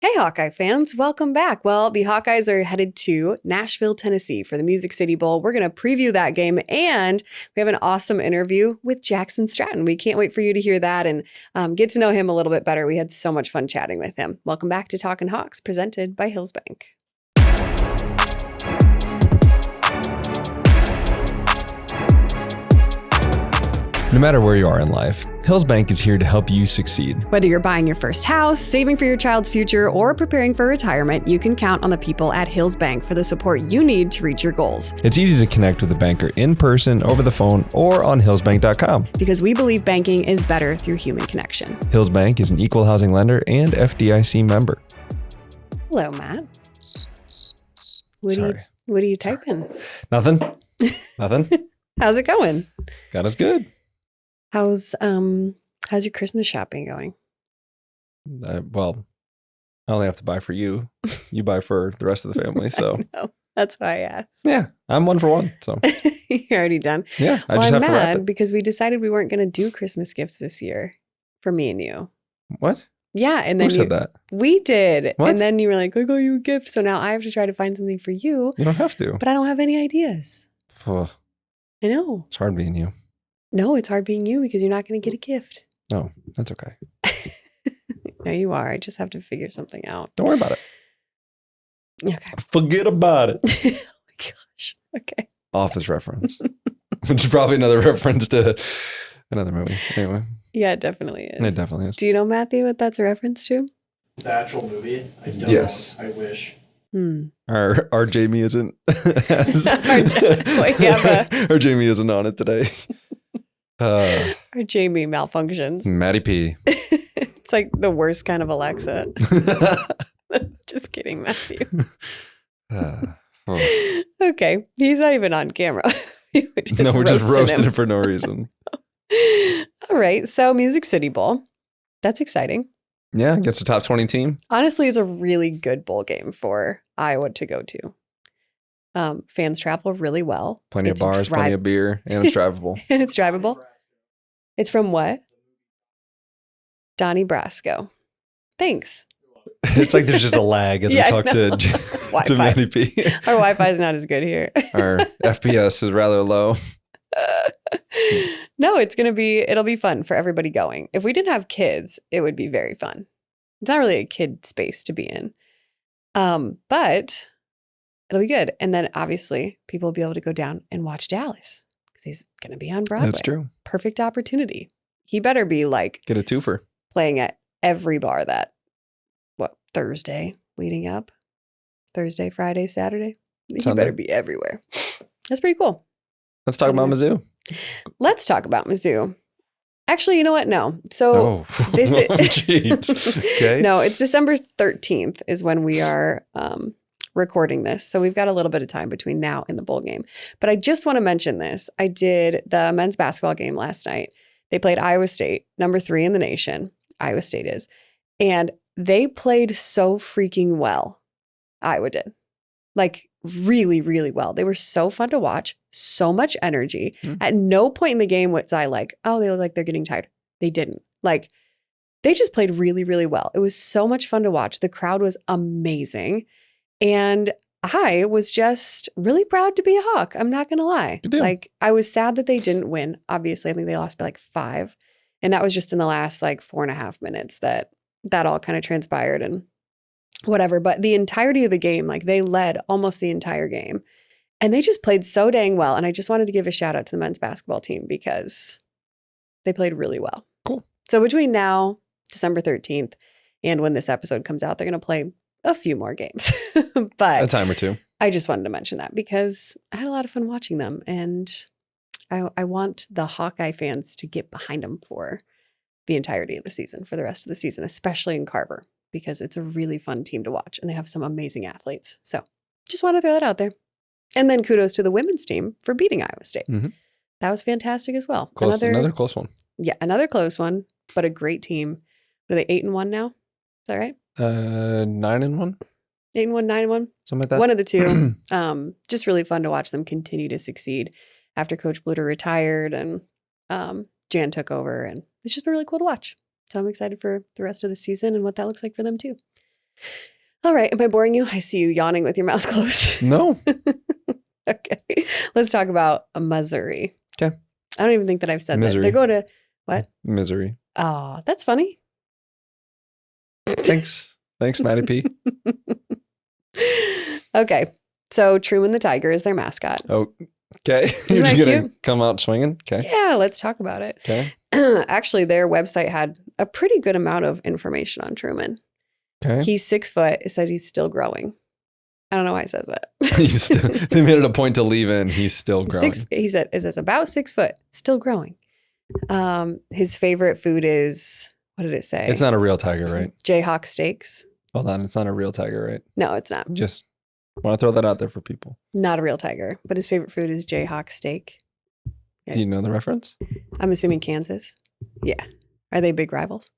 Hey, Hawkeye fans, welcome back. Well, the Hawkeyes are headed to Nashville, Tennessee for the Music City Bowl. We're going to preview that game, and we have an awesome interview with Jackson Stratton. We can't wait for you to hear that and get to know him a little bit better. We had so much fun chatting with him. Welcome back to Talkin Hawks, presented by Hillsbank. No matter where you are in life, Hillsbank is here to help you succeed. Whether you're buying your first house, saving for your child's future, or preparing for retirement, you can count on the people at Hillsbank for the support you need to reach your goals. It's easy to connect with a banker in person, over the phone, or on hillsbank.com. Because we believe banking is better through human connection. Hillsbank is an equal housing lender and FDIC member. Hello, Matt. What are you typing? Nothing. How's it going? God is good. How's your Christmas shopping going? Well, I only have to buy for you. You buy for the rest of the family, so. No, that's why I asked. Yeah, I'm 1 for 1, so. You're already done. Yeah, I'm have to wrap mad it. because we decided we weren't going to do Christmas gifts this year for me and you. What? Yeah, and then Who said that? We did. What? And then you were like, I got you a gift. So now I have to try to find something for you. You don't have to. But I don't have any ideas. Oh, I know. it's hard being you. No, it's hard being you because you're not going to get a gift. No, that's okay. No, you are. I just have to figure something out. Don't worry about it. Okay. Forget about it. Oh my gosh. Okay. Office reference, which is probably another reference to another movie. Anyway. Yeah, it definitely is. It definitely is. Do you know, Matthew, what that's a reference to? The actual movie? I don't. Yes. I wish. Our Jamie isn't. Our Jamie isn't on it today. Our Jamie malfunctions. Maddie P. It's like the worst kind of Alexa. Just kidding, Matthew. Okay, he's not even on camera. We're just roasting him for no reason. All right, so Music City Bowl. That's exciting. Yeah, against the top 20 team. Honestly, it's a really good bowl game for Iowa to go to. Fans travel really well. Plenty of bars, plenty of beer, and it's drivable. And it's drivable. It's from what? Donnie Brasco. Thanks. It's like there's just a lag as we talk to Maddie P. Our Wi-Fi is not as good here. Our FPS is rather low. No, it'll be fun for everybody going. If we didn't have kids, it would be very fun. It's not really a kid space to be in. But it'll be good. And then obviously people will be able to go down and watch Dallas because he's going to be on Broadway. That's true. Perfect opportunity. He better be like get a twofer. Playing at every bar that, Thursday leading up? Thursday, Friday, Saturday? He better be everywhere. That's pretty cool. Let's talk about Mizzou. Let's talk about Mizzou. Actually, you know what? No. So this is okay. No, it's December 13th is when we are recording this. So we've got a little bit of time between now and the bowl game. But I just want to mention this. I did the men's basketball game last night. They played Iowa State, number 3 in the nation. Iowa State is. And they played so freaking well. Iowa did. Like really, really well. They were so fun to watch. So much energy. At no point in the game was I like, oh, they look like they're getting tired. They didn't. Like, they just played really, really well. It was so much fun to watch. The crowd was amazing. And I was just really proud to be a Hawk. I'm not going to lie. Like, I was sad that they didn't win. Obviously, I think they lost by like 5. And that was just in the last like 4.5 minutes that all kind of transpired and whatever. But the entirety of the game, like they led almost the entire game. And they just played so dang well. And I just wanted to give a shout out to the men's basketball team because they played really well. Cool. So between now, December 13th, and when this episode comes out, they're going to play a few more games. But a time or two. I just wanted to mention that because I had a lot of fun watching them. And I want the Hawkeye fans to get behind them for the entirety of the season, for the rest of the season, especially in Carver, because it's a really fun team to watch and they have some amazing athletes. So just want to throw that out there. And then kudos to the women's team for beating Iowa State. Mm-hmm. That was fantastic as well. Another close one. Yeah, another close one, but a great team. Are they 8-1 now? Is that right? 9-1? 8-1, 9-1? Something like that. One of the two. Just really fun to watch them continue to succeed after Coach Bluter retired and Jan took over. And it's just been really cool to watch. So I'm excited for the rest of the season and what that looks like for them too. All right. Am I boring you? I see you yawning with your mouth closed. No. Okay. Let's talk about Missouri. Okay. I don't even think that I've said Missouri. that. They're going to what? Misery. Oh, that's funny. Thanks. Thanks, Maddie P. Okay. So Truman the Tiger is their mascot. Oh, okay. You're that just going to cute? come out swinging? Okay. Yeah, let's talk about it. Okay. Actually, their website had a pretty good amount of information on Truman. Okay. He's 6 foot. It says he's still growing. I don't know why it says that. They made it a point to leave in. He's still growing. He said, it says about 6 foot, still growing. His favorite food is, what did it say? It's not a real tiger, right? Jayhawk steaks. Hold on. It's not a real tiger, right? No, it's not. Just want to throw that out there for people. Not a real tiger, but his favorite food is Jayhawk steak. Yeah. Do you know the reference? I'm assuming Kansas. Yeah. Are they big rivals?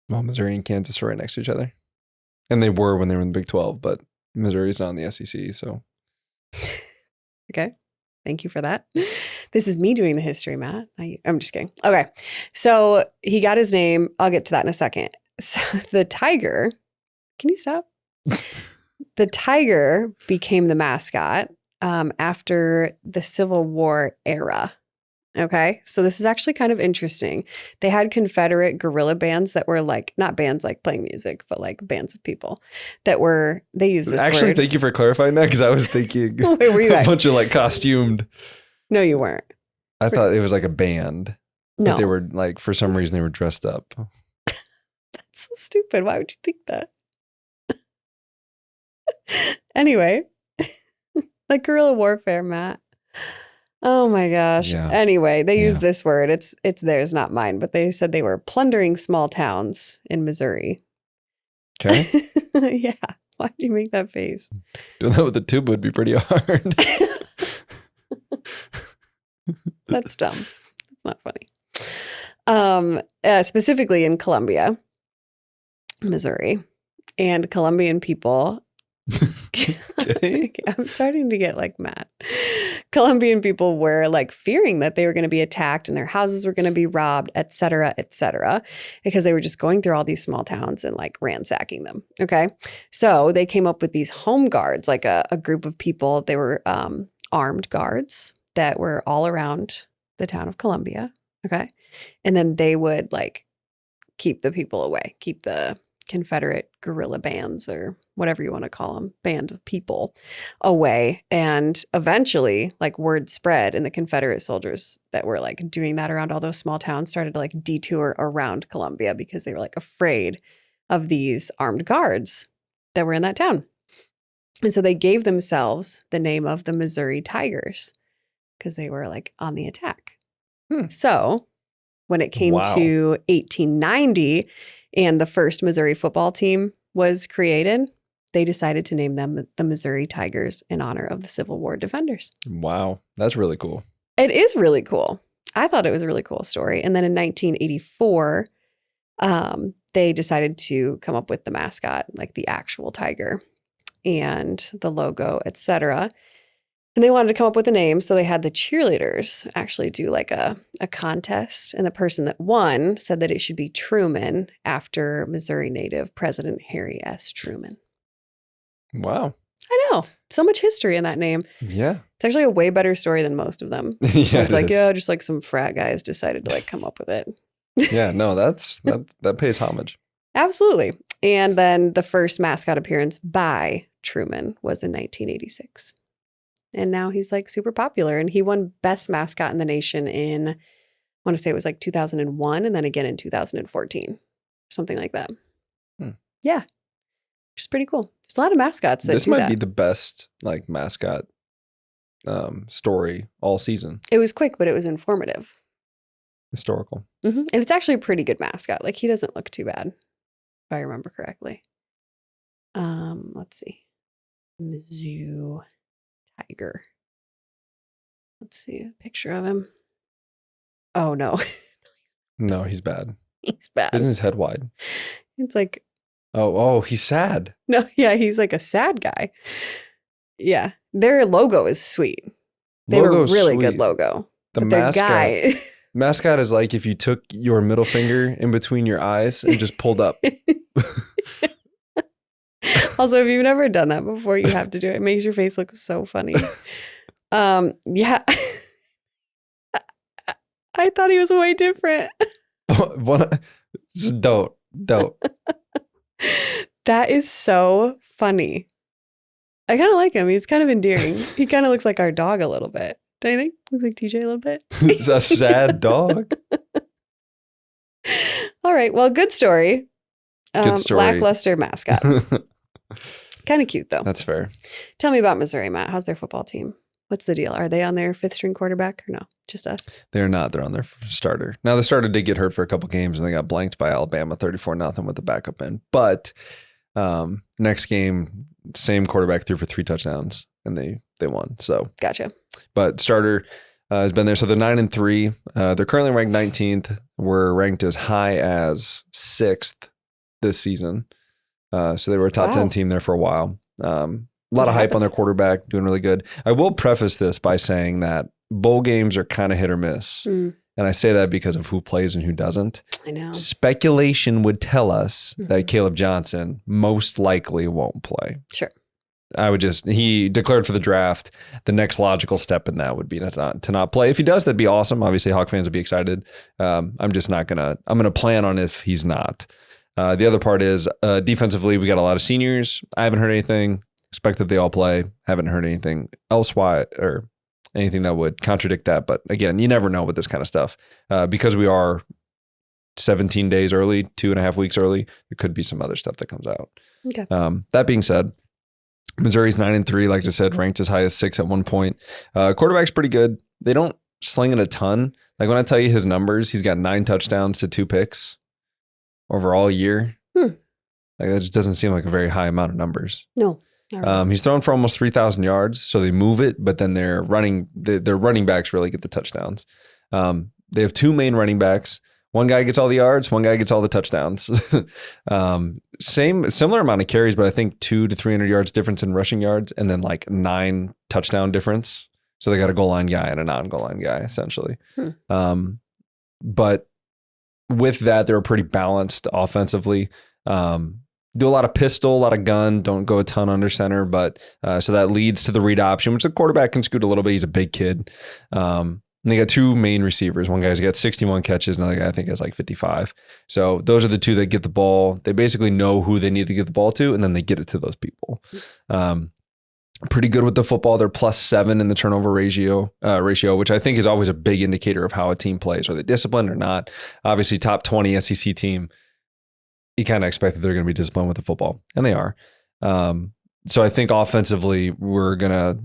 Well, Missouri and Kansas are right next to each other. And they were when they were in the Big 12, but Missouri's not in the SEC, so. Okay. Thank you for that. This is me doing the history, Matt. I'm just kidding. Okay. So he got his name. I'll get to that in a second. So the tiger, can you stop? The tiger became the mascot after the Civil War era. Okay. So this is actually kind of interesting. They had Confederate guerrilla bands that were like, not bands like playing music, but like bands of people that were, they used this Actually, word. thank you for clarifying that because I was thinking Wait, were you a at? bunch of like costumed. No, you weren't. I thought it was like a band. No. But they were like, for some reason, they were dressed up. That's so stupid. Why would you think that? Anyway, like guerrilla warfare, Matt. Oh my gosh. Yeah. Anyway, they use Yeah. this word. It's theirs, not mine. But they said they were plundering small towns in Missouri. Okay. Yeah. Why'd you make that face? Doing that with a tube would be pretty hard. That's dumb. That's not funny. Specifically in Columbia, Missouri, and Columbian people. Okay. I'm starting to get like mad. Colombian people were like fearing that they were going to be attacked and their houses were going to be robbed, et cetera, because they were just going through all these small towns and like ransacking them. Okay. So they came up with these home guards, like a group of people. They were armed guards that were all around the town of Columbia. Okay. And then they would like keep the people away, keep the Confederate guerrilla bands or whatever you want to call them, band of people away. And eventually, like word spread, and the Confederate soldiers that were like doing that around all those small towns started to like detour around Columbia because they were like afraid of these armed guards that were in that town. And so they gave themselves the name of the Missouri Tigers because they were like on the attack. So when it came to 1890 and the first Missouri football team was created, they decided to name them the Missouri Tigers in honor of the Civil War defenders. Wow. That's really cool. It is really cool. I thought it was a really cool story. And then in 1984, they decided to come up with the mascot, like the actual tiger and the logo, etc. And they wanted to come up with a name. So they had the cheerleaders actually do like a contest. And the person that won said that it should be Truman after Missouri native President Harry S. Truman. Wow. I know. So much history in that name. Yeah. It's actually a way better story than most of them. Yeah. It's like, yeah, just like some frat guys decided to like come up with it. Yeah. No, that pays homage. Absolutely. And then the first mascot appearance by Truman was in 1986. And now he's like super popular. And he won Best Mascot in the Nation in, I want to say it was like 2001 and then again in 2014. Something like that. Yeah. Which is pretty cool. There's a lot of mascots that This do might that. be the best like mascot story all season. It was quick, but it was informative. Historical. And it's actually a pretty good mascot. Like he doesn't look too bad, if I remember correctly. Let's see. Mizzou Tiger. Let's see a picture of him. Oh no. No, he's bad. He's bad. Isn't his head wide? It's like, Oh, he's sad. no, yeah, he's like a sad guy. Yeah. Their logo is sweet. They were Logo's really sweet. good logo. The But their mascot. guy. Mascot is like if you took your middle finger in between your eyes and just pulled up. Also, if you've never done that before, you have to do it. It makes your face look so funny. Yeah. I thought he was way different. Don't. That is so funny. I kind of like him. He's kind of endearing. He kind of looks like our dog a little bit. Don't you think? Looks like TJ a little bit. It's a sad dog. All right. Well, good story. Good story. Lackluster mascot. Kind of cute, though. That's fair. Tell me about Missouri, Matt. How's their football team? What's the deal? Are they on their 5th string quarterback or no? Just us? They're not. They're on their starter. Now, the starter did get hurt for a couple games, and they got blanked by Alabama 34-0 with the backup in. But next game, same quarterback threw for 3 touchdowns, and they won. So Gotcha. But starter has been there. So they're 9-3. They're currently ranked 19th. We're ranked as high as 6th this season. So they were a top 10 team there for a while. A lot of hype on their quarterback, doing really good. I will preface this by saying that bowl games are kind of hit or miss. And I say that because of who plays and who doesn't. I know. Speculation would tell us that Caleb Johnson most likely won't play. Sure. He declared for the draft. The next logical step in that would be to not play. If he does, that'd be awesome. Obviously, Hawk fans would be excited. I'm going to plan on if he's not. The other part is defensively, we got a lot of seniors. I haven't heard anything. Expect that they all play. Haven't heard anything else or anything that would contradict that. But again, you never know with this kind of stuff. Because we are 17 days early, 2.5 weeks early, there could be some other stuff that comes out. Okay. That being said, Missouri's 9-3, like I said, ranked as high as 6 at one point. Quarterback's pretty good. They don't sling it a ton. Like when I tell you his numbers, he's got 9 touchdowns to 2 picks over all year. Like that just doesn't seem like a very high amount of numbers. No. He's thrown for almost 3,000 yards, so they move it, but then their running backs really get the touchdowns. They have 2 main running backs. One guy gets all the yards, one guy gets all the touchdowns. Similar amount of carries, but I think 200 to 300 yards difference in rushing yards, and then like 9 touchdown difference. So they got a goal line guy and a non-goal line guy, essentially. But with that, they're pretty balanced offensively. Do a lot of pistol, a lot of gun, don't go a ton under center, but so that leads to the read option, which the quarterback can scoot a little bit. He's a big kid. And they got 2 main receivers. One guy's got 61 catches, another guy I think has like 55. So those are the 2 that get the ball. They basically know who they need to get the ball to, and then they get it to those people. Pretty good with the football. They're +7 in the turnover ratio, which I think is always a big indicator of how a team plays. Are they disciplined or not? Obviously, top 20 SEC team. You kind of expect that they're going to be disciplined with the football, and they are. So I think offensively, we're gonna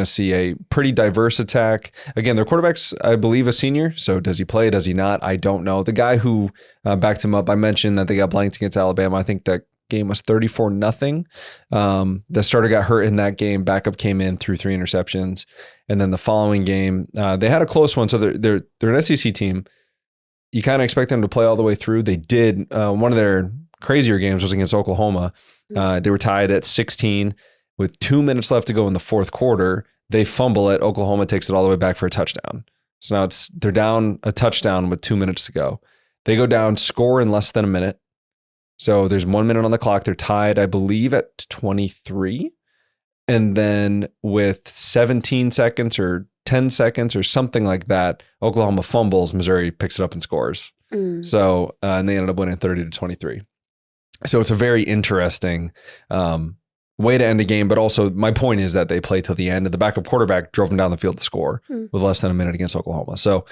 see a pretty diverse attack. Again, their quarterback's, I believe, a senior. So does he play? Does he not? I don't know. The guy who backed him up, I mentioned that they got blanked against Alabama. I think that game was 34-0. The starter got hurt in that game. Backup came in, threw 3 interceptions, and then the following game, they had a close one. So they're an SEC team. You kind of expect them to play all the way through. They did. One of their crazier games was against Oklahoma. They were tied at 16 with 2 minutes left to go in the 4th quarter. They fumble it. Oklahoma takes it all the way back for a touchdown. So now they're down a touchdown with 2 minutes to go. They go down, score in less than a minute. So there's 1 minute on the clock. They're tied, I believe, at 23. And then with 17 seconds or 10 seconds or something like that, Oklahoma fumbles, Missouri picks it up and scores. So, and they ended up winning 30-23. So it's a very interesting way to end a game. But also my point is that they play till the end, and the backup quarterback drove them down the field to score with less than a minute against Oklahoma. So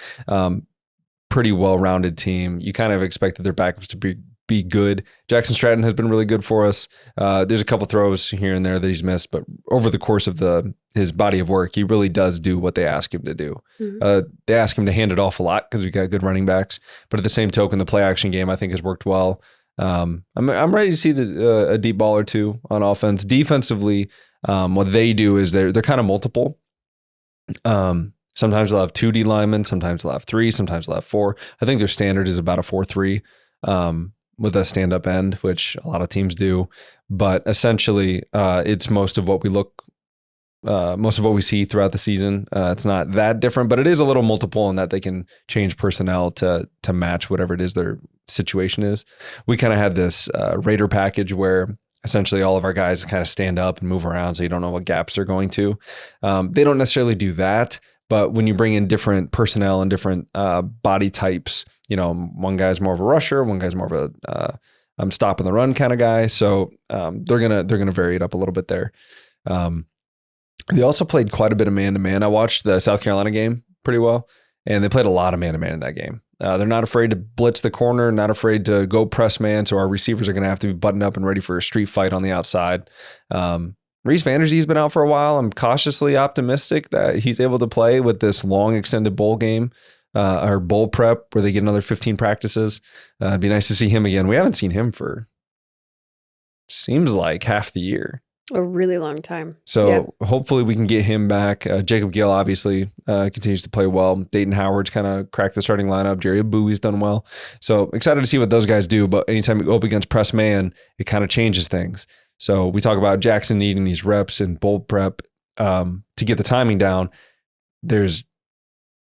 pretty well-rounded team. You kind of expected their backups to be good. Jackson Stratton has been really good for us. There's a couple throws here and there that he's missed, but over the course of his body of work, he really does do what they ask him to do. They ask him to hand it off a lot because we got good running backs, but at the same token, the play action game I think has worked well. I'm ready to see a deep ball or 2 on offense. Defensively, what they do is they're kind of multiple. Sometimes they'll have 2 D linemen, sometimes they'll have 3, sometimes they'll have 4. I think their standard is about a 4-3. With a stand-up end, which a lot of teams do. But essentially, it's most of what we see throughout the season. It's not that different, but it is a little multiple in that they can change personnel to match whatever it is their situation is. We kind of had this Raider package where essentially all of our guys kind of stand up and move around, so you don't know what gaps they're going to. They don't necessarily do that, but when you bring in different personnel and different body types, one guy's more of a rusher, one guy's more of a stop and the run kind of guy. So they're gonna vary it up a little bit there. They also played quite a bit of man-to-man. I watched the South Carolina game pretty well, and they played a lot of man-to-man in that game. They're not afraid to blitz the corner, not afraid to go press man, so our receivers are going to have to be buttoned up and ready for a street fight on the outside. Reese Vanderzie's been out for a while. I'm cautiously optimistic that he's able to play with this long extended bowl game or bowl prep where they get another 15 practices. It'd be nice to see him again. We haven't seen him for, seems like, half the year. A really long time. So hopefully we can get him back. Jacob Gill obviously continues to play well. Dayton Howard's kind of cracked the starting lineup. Jerry Aboui's done well. So excited to see what those guys do. But anytime we go up against press man, it kind of changes things. So we talk about Jackson needing these reps and bowl prep to get the timing down. There's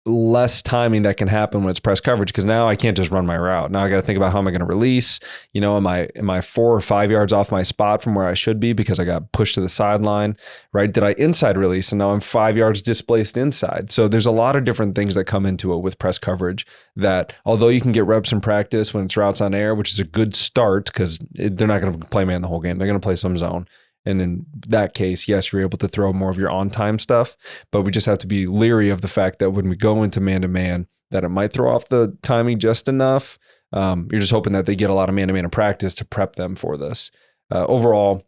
less timing that can happen when it's press coverage, because now I can't just run my route. Now I got to think about how am I going to release? Am I 4 or 5 yards off my spot from where I should be because I got pushed to the sideline, right? Did I inside release and now I'm 5 yards displaced inside? So there's a lot of different things that come into it with press coverage that, although you can get reps in practice when it's routes on air, which is a good start because they're not going to play man the whole game. They're going to play some zone. And in that case, yes, you're able to throw more of your on-time stuff, but we just have to be leery of the fact that when we go into man-to-man, that it might throw off the timing just enough. You're just hoping that they get a lot of man-to-man in practice to prep them for this. Overall,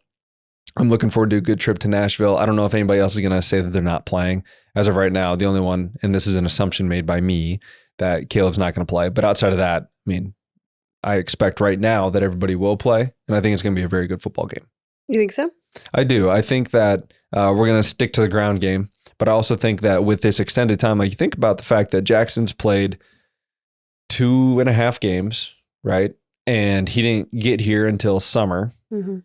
I'm looking forward to a good trip to Nashville. I don't know if anybody else is going to say that they're not playing. As of right now, the only one, and this is an assumption made by me, that Caleb's not going to play. But outside of that, I expect right now that everybody will play, and I think it's going to be a very good football game. You think so? I do. I think that we're going to stick to the ground game, but I also think that with this extended time, like you think about the fact that Jackson's played 2.5 games, right? And he didn't get here until summer. Mm-hmm.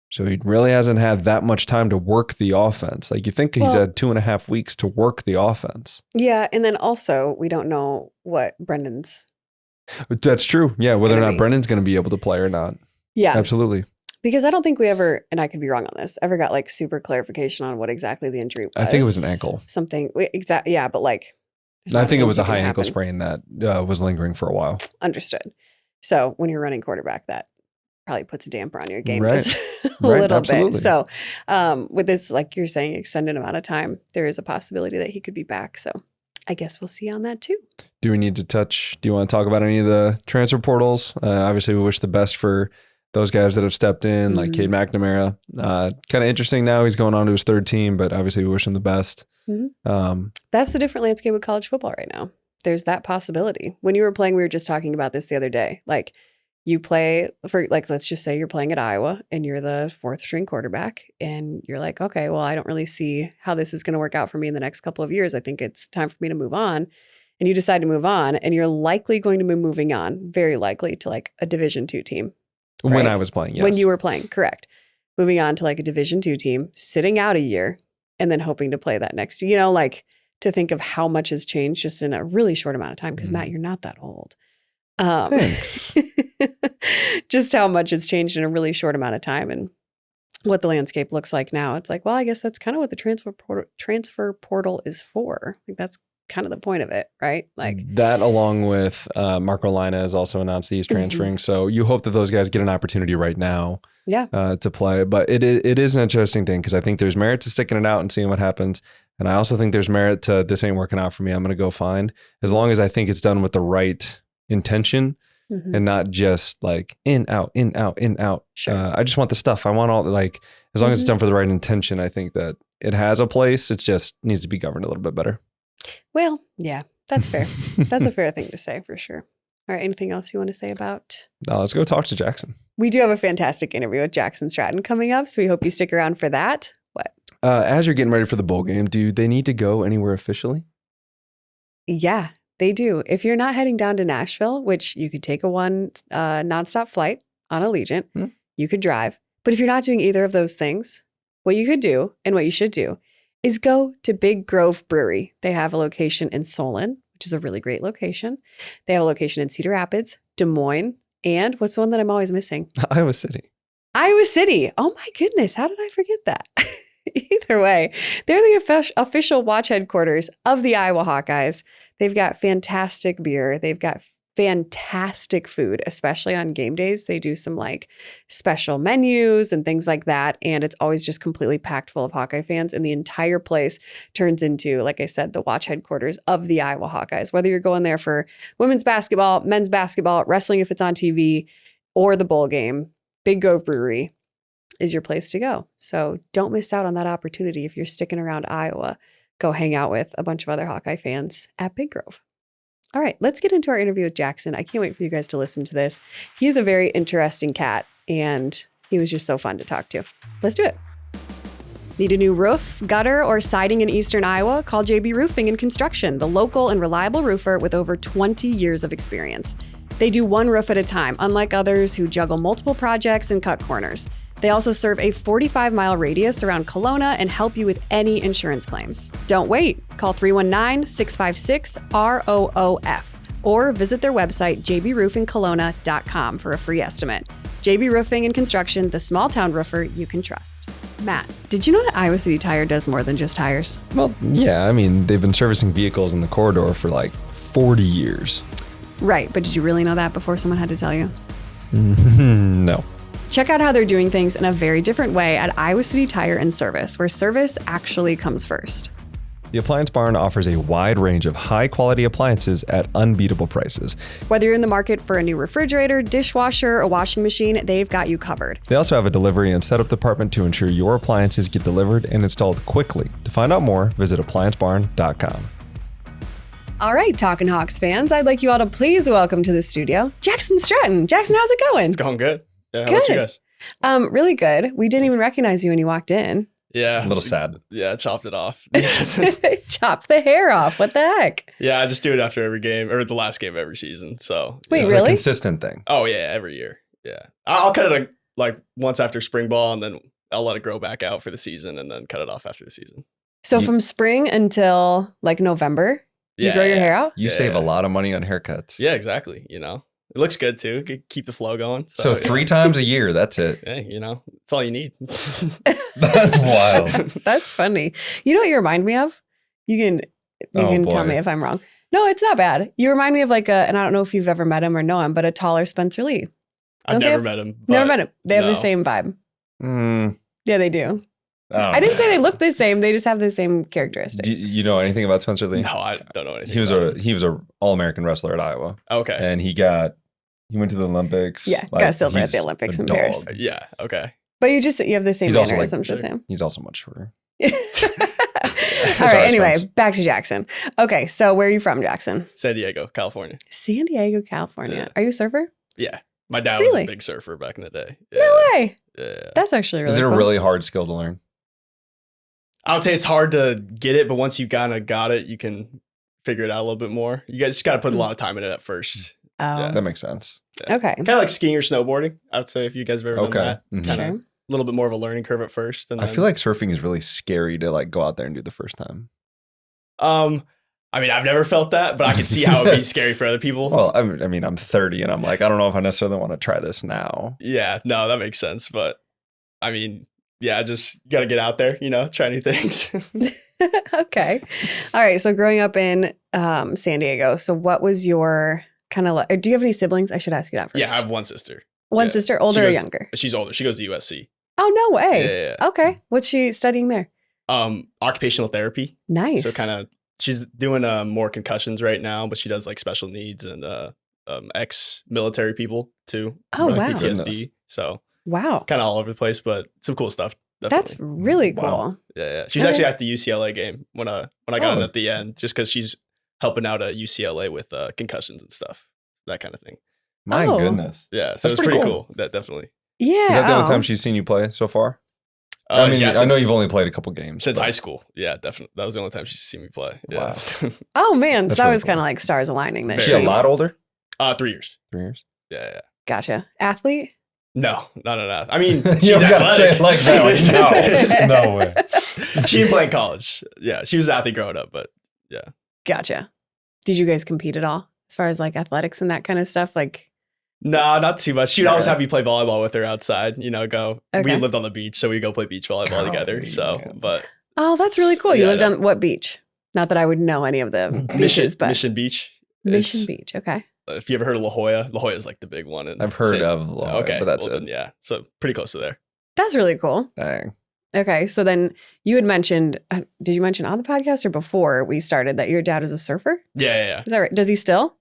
So he really hasn't had that much time to work the offense. Like you think he's had 2.5 weeks to work the offense. Yeah. And then also we don't know what Brendan's. That's true. Yeah. Whether or not Brendan's going to be able to play or not. Yeah. Absolutely. Because I don't think we ever, and I could be wrong on this, ever got like super clarification on what exactly the injury was. I think it was an ankle. Something, exactly. Yeah, but like. I think it was a high ankle sprain that was lingering for a while. Understood. So when you're running quarterback, that probably puts a damper on your game right. just a little absolutely. bit. So with this, like you're saying, extended amount of time, there is a possibility that he could be back. So I guess we'll see on that too. Do you want to talk about any of the transfer portals? Obviously, we wish the best for those guys that have stepped in, like Cade McNamara. Kind of interesting now. He's going on to his third team, but obviously we wish him the best. Mm-hmm. That's the different landscape with college football right now. There's that possibility. When you were playing, we were just talking about this the other day. Like you play for, like, let's just say you're playing at Iowa and you're the 4th string quarterback and you're like, okay, well, I don't really see how this is going to work out for me in the next couple of years. I think it's time for me to move on. And you decide to move on and you're likely going to be moving on, very likely, to like a Division II team. Right? When I was playing, yes. When you were playing, correct. Moving on to like a Division II team, sitting out a year, and then hoping to play that next, like to think of how much has changed just in a really short amount of time. Because Matt, you're not that old. Thanks. Just how much has changed in a really short amount of time and what the landscape looks like now. It's like, well, I guess that's kind of what the transfer portal is for. Like that's kind of the point of it, right? Like that, along with Marco Lina has also announced he's transferring. So you hope that those guys get an opportunity right now to play. But it is an interesting thing because I think there's merit to sticking it out and seeing what happens. And I also think there's merit to this ain't working out for me. I'm going to go find, as long as I think it's done with the right intention and not just like in, out, in, out, in, out. Sure. I just want the stuff. I want all as long as it's done for the right intention, I think that it has a place. It just needs to be governed a little bit better. Well, yeah, that's fair. That's a fair thing to say for sure. All right. Anything else you want to say about? No, let's go talk to Jackson. We do have a fantastic interview with Jackson Stratton coming up. So we hope you stick around for that. What? As you're getting ready for the bowl game, do they need to go anywhere officially? Yeah, they do. If you're not heading down to Nashville, which you could take a nonstop flight on Allegiant, you could drive. But if you're not doing either of those things, what you could do and what you should do is go to Big Grove Brewery. They have a location in Solon, which is a really great location. They have a location in Cedar Rapids, Des Moines, and what's the one that I'm always missing? Iowa City. Iowa City. Oh my goodness. How did I forget that? Either way, they're the official watch headquarters of the Iowa Hawkeyes. They've got fantastic beer. They've got fantastic food, especially on game days. They do some like special menus and things like that. And it's always just completely packed full of Hawkeye fans. And the entire place turns into, like I said, the watch headquarters of the Iowa Hawkeyes. Whether you're going there for women's basketball, men's basketball, wrestling if it's on TV, or the bowl game, Big Grove Brewery is your place to go. So don't miss out on that opportunity. If you're sticking around Iowa, go hang out with a bunch of other Hawkeye fans at Big Grove. All right, let's get into our interview with Jackson. I can't wait for you guys to listen to this. He's a very interesting cat, and he was just so fun to talk to. Let's do it. Need a new roof, gutter, or siding in Eastern Iowa? Call JB Roofing and Construction, the local and reliable roofer with over 20 years of experience. They do one roof at a time, unlike others who juggle multiple projects and cut corners. They also serve a 45-mile radius around Kelowna and help you with any insurance claims. Don't wait. Call 319-656-ROOF or visit their website, jbroofingkelowna.com, for a free estimate. JB Roofing and Construction, the small town roofer you can trust. Matt, did you know that Iowa City Tire does more than just tires? Well, yeah. I mean, they've been servicing vehicles in the corridor for like 40 years. Right, but did you really know that before someone had to tell you? No. Check out how they're doing things in a very different way at Iowa City Tire and Service, where service actually comes first. The Appliance Barn offers a wide range of high-quality appliances at unbeatable prices. Whether you're in the market for a new refrigerator, dishwasher, or washing machine, they've got you covered. They also have a delivery and setup department to ensure your appliances get delivered and installed quickly. To find out more, visit appliancebarn.com. All right, Talkin Hawks fans, I'd like you all to please welcome to the studio Jackson Stratton. Jackson, how's it going? It's going good. Yeah, how about you guys? Really good. We didn't even recognize you when you walked in. Yeah. A little sad. Yeah, I chopped it off. Chop the hair off. What the heck? Yeah, I just do it after every game or the last game of every season. So Wait, It's really? a consistent thing. Oh yeah, every year. Yeah, I'll cut it like once after spring ball, and then I'll let it grow back out for the season, and then cut it off after the season. So from spring until like November, you grow your hair out? You save a lot of money on haircuts. Yeah, exactly. You know, it looks good too. Keep the flow going. So 3 times a year, that's it. Hey, you know, it's all you need. That's wild. That's funny. You know what you remind me of? You can tell me if I'm wrong. No, it's not bad. You remind me of like and I don't know if you've ever met him or know him, but a taller Spencer Lee. I've never met him. Never met him. They have the same vibe. Yeah, they do. I didn't say they look the same. They just have the same characteristics. Do you know anything about Spencer Lee? No, I don't know anything. He was a All-American wrestler at Iowa. Okay. And he went to the Olympics. Yeah, got silver at the Olympics in Paris. Yeah. Okay. But you have the same mannerisms as him. He's also much shorter. All right. Anyway, back to Jackson. Okay, so where are you from, Jackson? San Diego, California. San Diego, California. Yeah. Are you a surfer? Yeah. My dad Really? was a big surfer back in the day. Yeah. No way. Yeah. That's actually really Is it cool. a really hard skill to learn? I would say it's hard to get it, but once you kind of got it, you can figure it out a little bit more. You guys just got to put a lot of time in it at first. Oh, Yeah. That makes sense. Yeah. okay. Kind of like skiing or snowboarding. I would say if you guys have ever done that, Mhm. kind of Sure. a little bit more of a learning curve at first. And I then, feel like surfing is really scary to like go out there and do the first time. I mean, I've never felt that, but I can see how it'd be scary for other people. Well, I mean, I'm 30 and I'm like, I don't know if I necessarily want to try this now. Yeah, no, that makes sense. But I mean, yeah, just got to get out there, try new things. Okay. All right. So growing up in San Diego, so what was your kind of do you have any siblings? I should ask you that first. Yeah, I have one sister. One yeah. sister, older or goes- younger? She's older. She goes to USC. Oh, no way. Yeah. Okay. What's she studying there? Occupational therapy. Nice. So kind of, she's doing more concussions right now, but she does like special needs and ex-military people too. Oh, for, like, wow. PTSD. Goodness. So Wow. kind of all over the place, but some cool stuff. That's Definitely. really cool. Wow. Yeah. She was Okay. actually at the UCLA game when I got Oh. in at the end, just because she's helping out at UCLA with concussions and stuff, that kind of thing. My Oh. goodness. Yeah, so That's it was pretty pretty cool. cool. That definitely. Yeah. Is that the only oh. time she's seen you play so far? I mean, Yeah, I know since- you've only played a couple games. since but- high school. Yeah, definitely. That was the only time she's seen me play. Yeah. Oh, man. So That's that really was cool. kind of like stars aligning then. Is Very she a cool. lot older? 3 years. 3 years? Yeah. Gotcha. Athlete? No. I mean, You she's don't gotta say athletic. it like that. No. No way. She didn't play in college. Yeah, she was an athlete growing up, but Gotcha. Did you guys compete at all as far as like athletics and that kind of stuff? Like, No, not too much. She'd always have me play volleyball with her outside. We Okay. lived on the beach, so we go play beach volleyball together. Golly, So, man. but Oh, that's really cool. You Yeah, I lived know. on what beach? Not that I would know any of the beaches, but Mission Beach. Mission It's- Beach. Okay. If you ever heard of La Jolla, La Jolla is like the big one. In I've heard San- of La Jolla, Okay, but that's well it. then, yeah, so pretty close to there. That's really cool. Dang. Okay. So then you had mentioned, did you mention on the podcast or before we started that your dad is a surfer? Yeah. Is that right? Does he still?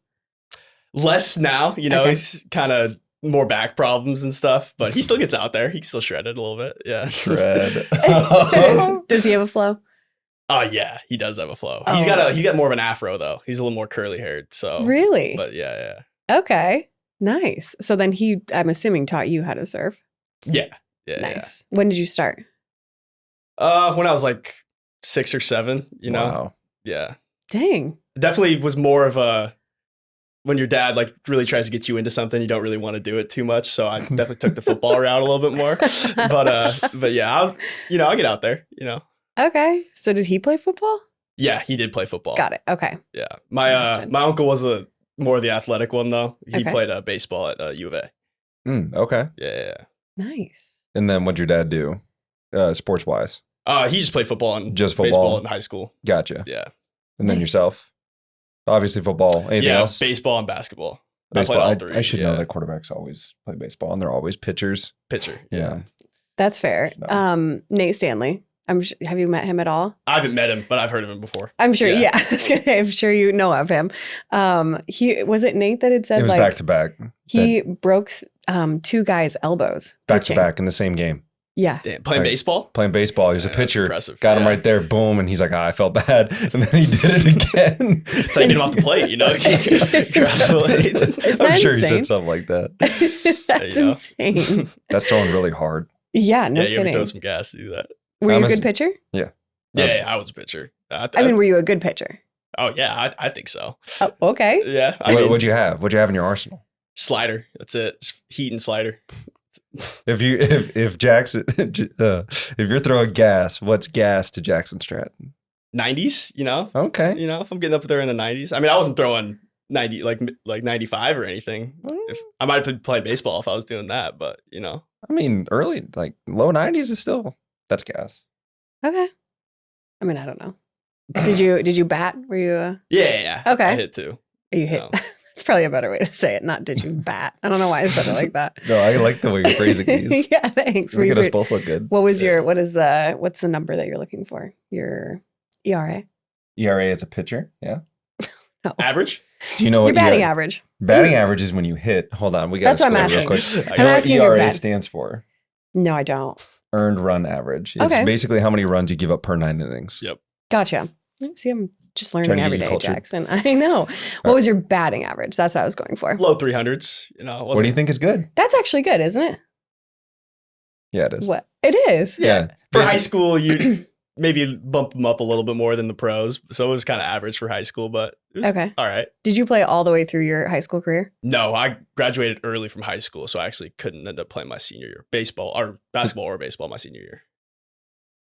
Less now, Okay. he's kind of more back problems and stuff, but he still gets out there. He can still shred it a little bit. Yeah. Shred. Does he have a flow? Oh yeah, he does have a flow. Oh. He's got more of an afro though. He's a little more curly haired. So Really? But yeah. Okay. Nice. So then I'm assuming, taught you how to surf. Yeah. Nice. When did you start? When I was like 6 or 7, Wow. Yeah. Dang. Definitely was more of a when your dad like really tries to get you into something, you don't really want to do it too much. So I definitely took the football route a little bit more. But yeah, I'll get out there, Okay. So did he play football? Yeah, he did play football. Got it. Okay. Yeah. My Understood. my uncle was more of the athletic one though. He Okay. played baseball at U of A. Okay. Yeah. Nice. And then what'd your dad do, sports wise? He just played football and Just football? baseball in high school. Gotcha. Yeah. And then Nice. yourself? Obviously football. Anything yeah, else? baseball and basketball. Baseball. I played all three. I should know yeah. that quarterbacks always play baseball and they're always pitchers. Pitcher. Yeah. That's fair. No. Nate Stanley. Have you met him at all? I haven't met him, but I've heard of him before. I'm sure. Yeah. Yeah. I'm sure you know of him. Was it Nate that had said It was like back to back. he broke 2 guys' elbows Back to pitching? back in the same game. Yeah. Damn, playing Right. baseball? Playing baseball. He was a Yeah, that's pitcher. impressive. Got him Yeah. right there. Boom. And he's like, I felt bad. And then he did it again. It's like get him off the plate, Congratulate. Isn't I'm that sure he insane? said something like that. That's you go. insane. That's throwing really hard. Yeah, no yeah, you ever kidding. throw some gas to do that? Were you I'm a a- good pitcher? Yeah, I was a pitcher. I mean, were you a good pitcher? oh yeah, I think so. Oh, okay. Yeah, What'd you have? What'd you have in your arsenal? slider. That's it. It's heat and slider. If Jackson, if you're throwing gas, what's gas to Jackson Stratton? 90s, Okay. if I'm getting up there in the 90s. I mean, I wasn't throwing 90 like 95 or anything. If I might have been playing baseball if I was doing that, but I mean, early, like low 90s is still, that's gas. Okay. I mean, I don't know. Did you bat? Were you yeah. Okay. I hit too. you hit? No. That's probably a better way to say it. Not did you bat? I don't know why I said it like that. No, I like the way you're phrasing these. Yeah, thanks. Make us both look good. What was what's the number that you're looking for? Your ERA? ERA as a pitcher. Yeah. No. Average? Do you know Your what batting ERA average. Batting average is when you hit. Hold on. We got That's what I'm real quick. asking. You know what asking your ERA bet. stands for? No, I don't. Earned run average. It's Okay. basically how many runs you give up per 9 innings. Yep. Gotcha. See, I'm just Trying learning to get every you day, cultured. Jackson. I know. What was your batting average? That's what I was going for. Low 300s. What do you think is good? That's actually good, isn't it? Yeah, it is. What it is. Yeah. For Basi- high school, you maybe bump them up a little bit more than the pros. So it was kind of average for high school, but it was Okay. all right. Did you play all the way through your high school career? No, I graduated early from high school, so I actually couldn't end up playing my senior year. Basketball or baseball my senior year.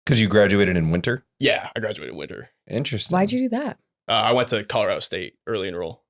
Because you graduated in winter? Yeah, I graduated winter. Interesting. Why'd you do that? I went to Colorado State early enroll.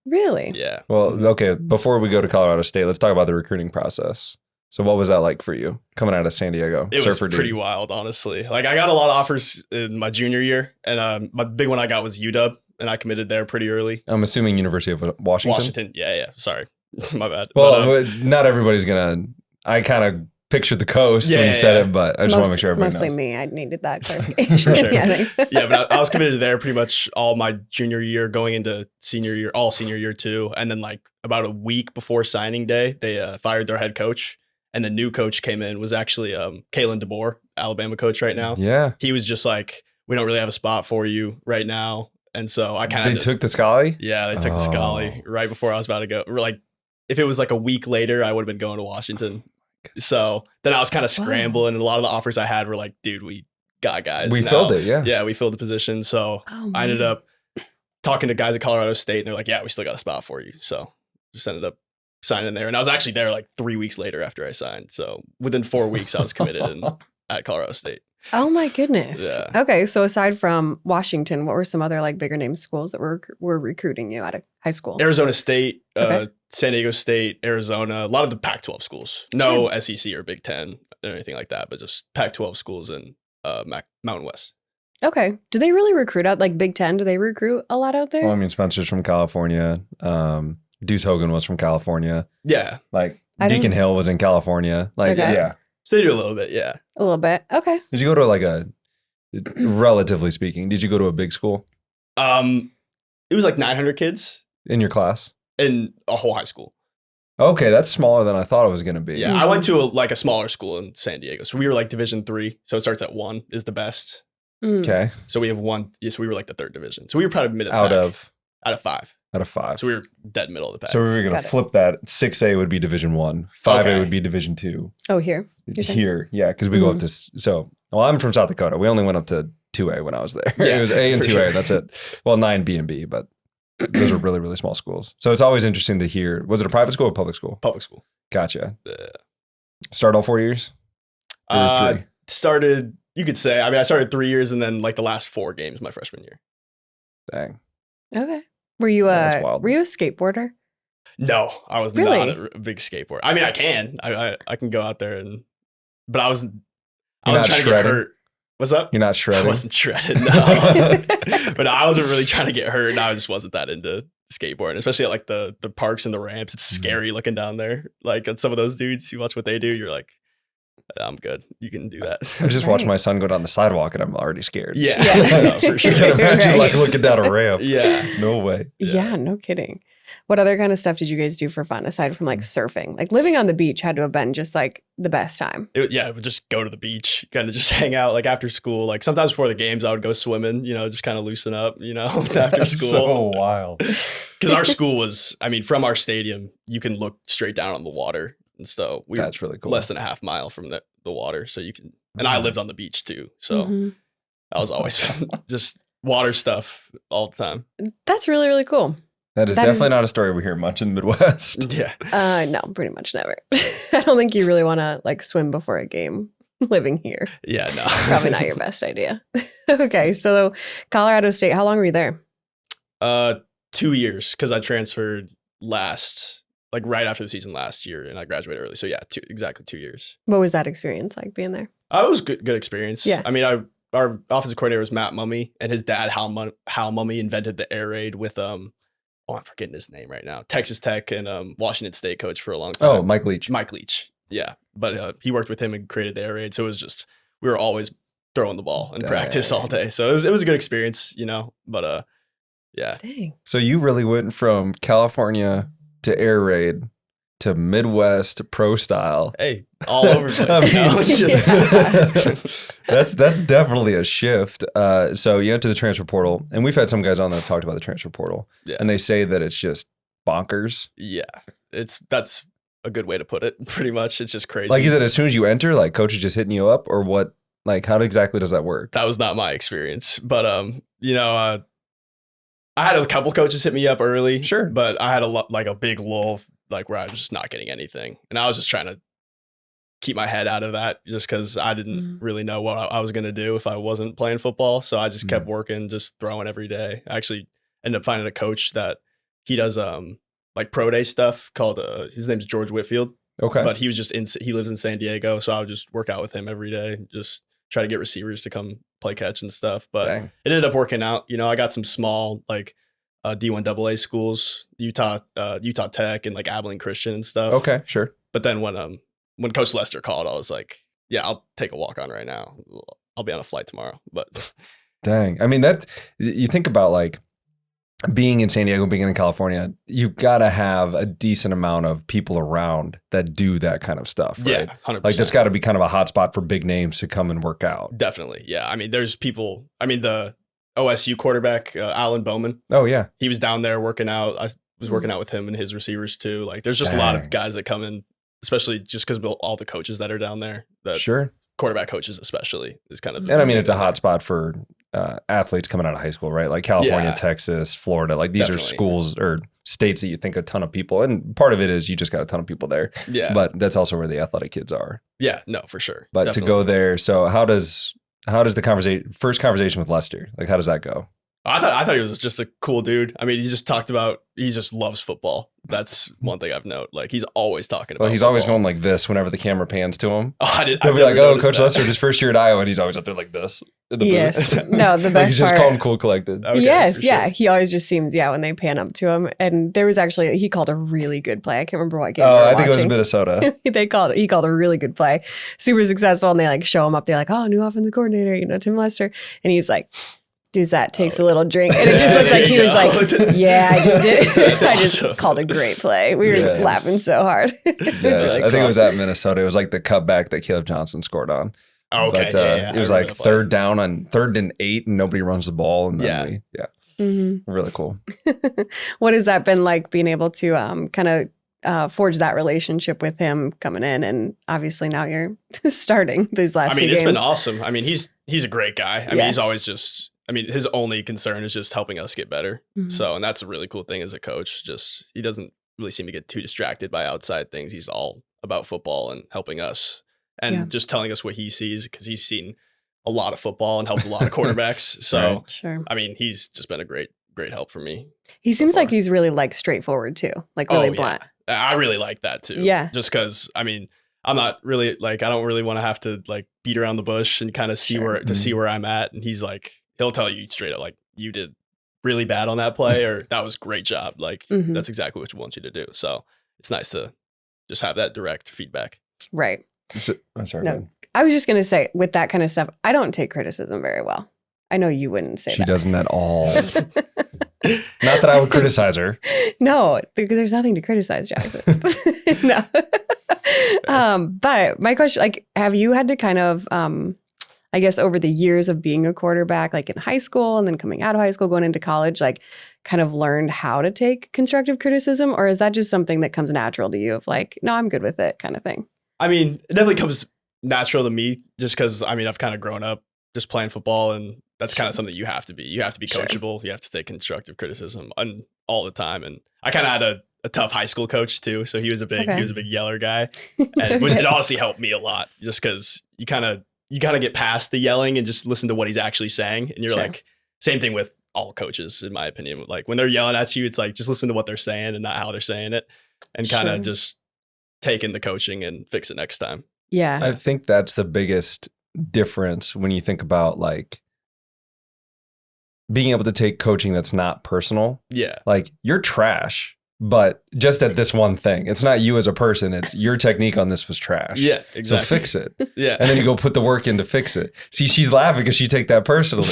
Really? Yeah. Well, okay. Before we go to Colorado State, let's talk about the recruiting process. So, what was that like for you coming out of San Diego? It was Surfer dude. pretty wild, honestly. Like I got a lot of offers in my junior year, and my big one I got was UW, and I committed there pretty early. I'm assuming University of Washington. Washington, yeah. Sorry, my bad. Well, But, not everybody's gonna. I kind of pictured the coast when Yeah, you said yeah. it, but I just want to make sure everybody Mostly knows. me. I needed that clarification. Sure. Yeah, yeah, but I was committed there pretty much all my junior year, going into senior year, all senior year too, and then like about a week before signing day, they fired their head coach, and the new coach came in was actually Kalen DeBoer, Alabama coach right now. Yeah, He was just like, we don't really have a spot for you right now, and so I kind they of took the Scully. Yeah, they took the Scully right before I was about to go. Like, if it was like a week later, I would have been going to Washington. So then I was kind of scrambling, and a lot of the offers I had were like, dude, we got guys. We now. filled it. Yeah. Yeah, we filled the position. So Oh, I ended man. up talking to guys at Colorado State, and they're like, yeah, we still got a spot for you. So just ended up signing there. And I was actually there like 3 weeks later after I signed. So within 4 weeks, I was committed at Colorado State. Oh my goodness. Yeah. Okay, so aside from Washington, what were some other like bigger name schools that were recruiting you out of high school? Arizona State, Okay. San Diego State, Arizona, a lot of the Pac-12 schools. No SEC or Big Ten or anything like that, but just Pac-12 schools in Mountain West. Okay. Do they really recruit out like Big Ten? Do they recruit a lot out there? Well, I mean, Spencer's from California. Deuce Hogan was from California. Yeah. Like I don't- Deacon Hill was in California. Like, Okay. yeah. So they do a little bit, yeah. A little bit. Okay. Did you go to like relatively speaking, did you go to a big school It was like 900 kids in your class? in a whole high school. Okay, that's smaller than I thought it was going to be. Yeah, I went to a smaller school in San Diego. So we were like Division 3. So it starts at 1 is the best. Mm. Okay. So we have 1. Yes, we were like the 3rd division. So we were probably mid Out of 5. 5. So we were dead middle of the pack. So we were going Got to it. flip that. 6A would be Division 1. 5A Okay. would be Division 2. Oh, here. You're saying? Here, yeah, because we go up to well, I'm from South Dakota. We only went up to 2A when I was there. Yeah, It was A and for 2A. sure. That's it. Well, 9 B and B, but those are really really small schools. So it's always interesting to hear. Was it a private school or public school? Public school. Gotcha. Uh, Start all 4 years. Or 3? Started, you could say. I mean, I started 3 years and then like the last 4 games my freshman year. Dang. Okay. Were you That's wild. were you a skateboarder? No, I was Really? not a big skateboarder. I mean, I can. I can go out there but I was You're trying not to get shredding? hurt. What's up? You're not I shredding. wasn't shredded, no. But I wasn't really trying to get hurt, and I just wasn't that into skateboarding, especially at like the parks and the ramps. It's scary looking down there. Like at some of those dudes, you watch what they do, you're like, I'm good. You can do that. I just watched Right. my son go down the sidewalk, and I'm already scared. Yeah, Yeah. no, for You sure. can imagine Right. like looking down a ramp. Yeah. No way. Yeah, no kidding. What other kind of stuff did you guys do for fun aside from like surfing? Like living on the beach had to have been just like the best time. I would just go to the beach, kind of just hang out like after school. Like sometimes before the games, I would go swimming, just kind of loosen up, after That's school. so wild. Because our school was, I mean, from our stadium, you can look straight down on the water. And so we were That's really cool. less than a half mile from the water. So you can, and I lived on the beach too. So Mhm. I was always just water stuff all the time. That's really, really cool. That is That definitely is- not a story we hear much in the Midwest. Yeah. No, pretty much never. I don't think you really want to like swim before a game living here. Yeah. No. Probably not your best idea. Okay, so Colorado State, how long were you there? 2 years because I transferred right after the season last year, and I graduated early. So yeah, exactly 2 years. What was that experience like being there? It was good experience. Yeah. I mean, our offensive coordinator was Matt Mummy, and his dad Hal Mummy invented the air raid with I'm forgetting his name right now. Texas Tech and Washington State coach for a long time. Oh, Mike Leach. Mike Leach. Yeah, but he worked with him and created the air raid. So it was just we were always throwing the ball in practice all day. So it was a good experience, But yeah, Dang. So you really went from California to air raid to Midwest to pro style. hey, all over the place. It's just that's definitely a shift. So you enter the transfer portal, and we've had some guys on that have talked about the transfer portal, Yeah. and they say that it's just bonkers. yeah. That's a good way to put it. Pretty much, it's just crazy. Like, is it as soon as you enter, like coach is just hitting you up, or what? Like, how exactly does that work? That was not my experience, but I had a couple coaches hit me up early. Sure. But I had a big lull, like where I was just not getting anything, and I was just trying to keep my head out of that, just because I didn't really know what I was going to do if I wasn't playing football. So I just kept working, just throwing every day. I actually ended up finding a coach that he does like pro day stuff called his name's George Whitfield. Okay. But he was he lives in San Diego, so I would just work out with him every day, just try to get receivers to come play catch and stuff. But Dang. it ended up working out. I got some small like D1 AA schools, Utah Tech and like Abilene Christian and stuff. Okay, sure. But then when Coach Lester called, I was like, yeah, I'll take a walk on right now. I'll be on a flight tomorrow. But Dang. I mean, that you think about like being in San Diego, being in California, you've got to have a decent amount of people around that do that kind of stuff, right? yeah, 100%. Like that's got to be kind of a hot spot for big names to come and work out. Definitely. Yeah. I mean, there's people, the OSU quarterback, Alan Bowman, Oh yeah. he was down there working out. I was working out with him and his receivers too. Like there's just a lot Dang. of guys that come in, especially just because of all the coaches that are down there, that Sure. quarterback coaches especially is kind of. And I mean, it's a hot spot for athletes coming out of high school, right? Like California, Yeah. Texas, Florida. Like these Definitely. are schools or states that you think a ton of people. And part of it is you just got a ton of people there. Yeah. But that's also where the athletic kids are. Yeah. No, for sure. But Definitely. to go there, so how does how does the first conversation with Lester, like, how does that go? I thought he was just a cool dude. I mean, he just loves football. That's one thing I've noted. Like, he's always talking about. Well, he's football. always going like this whenever the camera pans to him. I'll They'll be like, "Oh, Coach Lester, his first year at Iowa," and he's always up there like this. In the Yes. booth. No, the Like, best he's just part. calm, cool, collected. Okay, Yes, for yeah. sure. He always just seems, when they pan up to him. And there was actually, he called a really good play. I can't remember what game. Oh, we were I think it was watching. Minnesota. He called a really good play. Super successful. And they like show him up. They're like, oh, new offensive coordinator, Tim Lester. And he's like, does that takes a little drink. And it just looked like he was like, yeah, I just did. That's I just awesome. called a great play. We were Yes. laughing so hard. It was Yes, really I cool. think it was at Minnesota. It was like the cutback that Caleb Johnson scored on. Oh, okay. But, yeah. it was I like remember that play. third and 8, and nobody runs the ball. And then Mhm. really cool. What has that been like, being able to kind of forge that relationship with him coming in? And obviously now you're starting these last I mean, few it's games. been awesome. I mean, he's a great guy. I mean, he's always just. I mean, his only concern is just helping us get better. Mhm. So, and that's a really cool thing as a coach. Just he doesn't really seem to get too distracted by outside things. He's all about football and helping us, and Yeah. just telling us what he sees because he's seen a lot of football and helped a lot of quarterbacks. So, Right. Sure. I mean, he's just been a great help for me. He seems far. like he's really like straightforward too, like really yeah. blunt. I really like that too. Yeah. Just because, I mean, I'm not really like, I don't really want to have to like beat around the bush and kind of see Sure. see where I'm at. And he's like, he'll tell you straight up, like, you did really bad on that play, or that was a great job. Like, Mhm. that's exactly what you want you to do. So it's nice to just have that direct feedback. Right. I'm sorry. No. go ahead. I was just going to say, with that kind of stuff, I don't take criticism very well. I know you wouldn't say She that. doesn't at all. Not that I would criticize her. No, because there's nothing to criticize, Jackson. No. But my question, like, have you had to kind of, I guess, over the years of being a quarterback, like in high school and then coming out of high school, going into college, like kind of learned how to take constructive criticism? Or is that just something that comes natural to you of like, no, I'm good with it kind of thing? I mean, it definitely comes natural to me just because, I mean, I've kind of grown up just playing football, and that's kind of something you have to be. You have to be Sure. coachable. You have to take constructive criticism all the time. And I kind of had a tough high school coach too, so he was a big yeller guy, and it honestly helped me a lot just because you gotta get past the yelling and just listen to what he's actually saying. And you're Sure. like, same thing with all coaches, in my opinion. Like when they're yelling at you, it's like just listen to what they're saying and not how they're saying it, and kind of Sure. just take in the coaching and fix it next time. Yeah. I think that's the biggest difference when you think about like being able to take coaching that's not personal. Yeah. Like, you're trash, but just at this one thing. It's not you as a person. It's your technique on this was trash. Yeah, So exactly. fix it. Yeah. And then you go put the work in to fix it. See, she's laughing because she take that personally.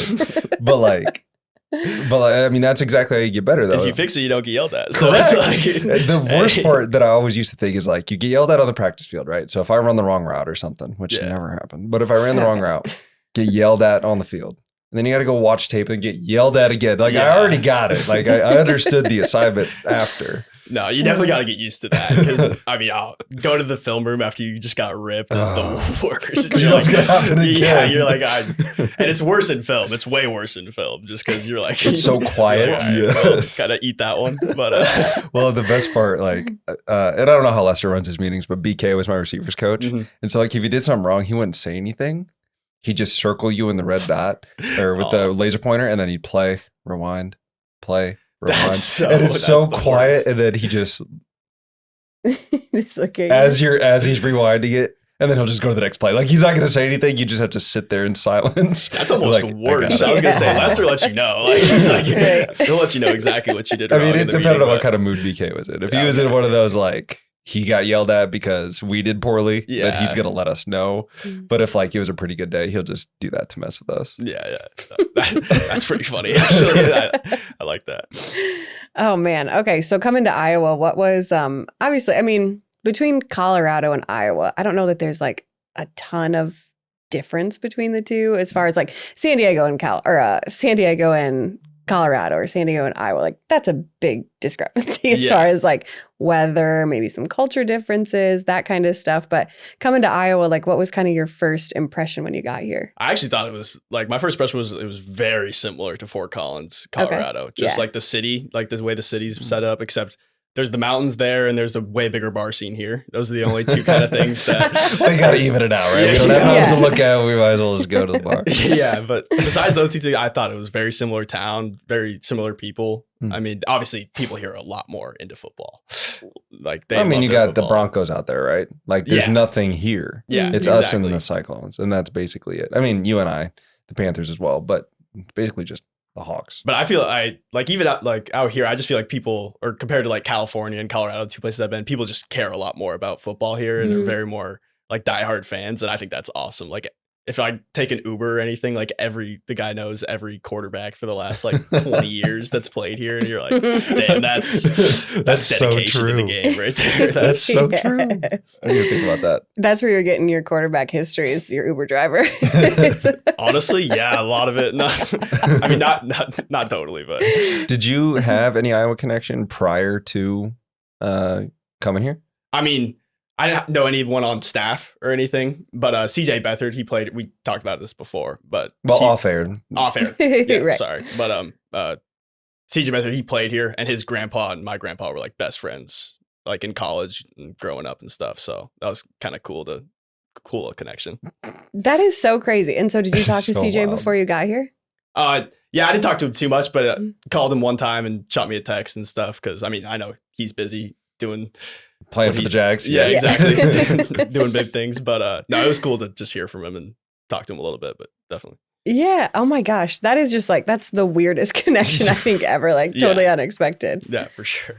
But I mean, that's exactly how you get better, though. If you fix it, you don't get yelled at. So Correct. it's like The worst part that I always used to think is like, you get yelled at on the practice field, right? So if I run the wrong route or something, which Yeah. never happened, but if I ran the wrong route, get yelled at on the field. And then you got to go watch tape and get yelled at again. Like, I Yeah. already got it. Like, I understood the assignment after. No, you definitely got to get used to that. Because I mean, I'll go to the film room after you just got ripped. It's the worst. You know it's gonna happen Yeah, again. you're like, and it's worse in film. It's way worse in film, just because you're like, It's so quiet. Yes. Gotta eat that one. But Well, the best part, like, and I don't know how Lester runs his meetings, but BK was my receivers coach. Mhm. And so, like, if you did something wrong, he wouldn't say anything. He'd just circle you in the red dot or with the laser pointer, and then he'd play, rewind, play, rewind. And it's so that's the quiet. worst. And then he just, It's okay. as he's rewinding it, and then he'll just go to the next play. Like, he's not going to say anything. You just have to sit there in silence. That's almost Like, worse. I I was gonna say Yeah. Lester lets you know. Like he's like Right. he'll let you know exactly what you did I wrong. mean, in it the depended meeting, on what but- kind of mood BK was in. If Yeah, he was in okay. one of those, like, he got yelled at because we did poorly, then Yeah. he's going to let us know. Mm. But if, like, it was a pretty good day, he'll just do that to mess with us. Yeah. That's pretty funny. Actually, I like that. Oh man. Okay. So coming to Iowa, what was obviously, I mean, between Colorado and Iowa, I don't know that there's like a ton of difference between the two as far as like San Diego and San Diego and Colorado or San Diego and Iowa. Like, that's a big discrepancy as Yeah. far as like weather, maybe some culture differences, that kind of stuff. But coming to Iowa, like, what was kind of your first impression when you got here? I actually thought it was like my first impression was it was very similar to Fort Collins, Colorado. Just Yeah. like the city, like the way the city's set up, except there's the mountains there, and there's a way bigger bar scene here. Those are the only two kind of things that We got to even it out, right? We don't have mountains to look at. We might as well just go to the bar. Yeah, but besides those two things, I thought it was very similar town, very similar people. I mean, obviously, people here are a lot more into football. Like, they you got football. the Broncos out there, right? Like, there's nothing here. Yeah, it's us and the Cyclones, and that's basically it. I mean, you and I, the Panthers as well, but it's basically just the Hawks. But I feel even out here, I just feel like people, or compared to like California and Colorado, the two places I've been, people just care a lot more about football here, and they're very more like diehard fans, and I think that's awesome. Like, if I take an Uber or anything, like the guy knows every quarterback for the last like 20 years that's played here, and you're like, damn, that's dedication so to the game right there. That's so true. I didn't even think about that. That's where you're getting your quarterback history, is your Uber driver. Honestly, yeah, a lot of it. Not totally, but Did you have any Iowa connection prior to coming here? I mean, I didn't know anyone on staff or anything, but CJ Beathard, he played. We talked about this before, but off air. Yeah, Right. sorry, but CJ Beathard, he played here, and his grandpa and my grandpa were like best friends, like in college and growing up and stuff. So that was kind of cool connection. That is so crazy. And so, did you talk to So CJ wild. before you got here? Yeah, I didn't talk to him too much, but called him one time and shot me a text and stuff, because I mean, I know he's busy Playing for the Jags. Yeah, exactly. Doing big things. But no, it was cool to just hear from him and talk to him a little bit, but definitely. Yeah. Oh my gosh. That is just like, that's the weirdest connection I think ever. Like, totally unexpected. Yeah, for sure.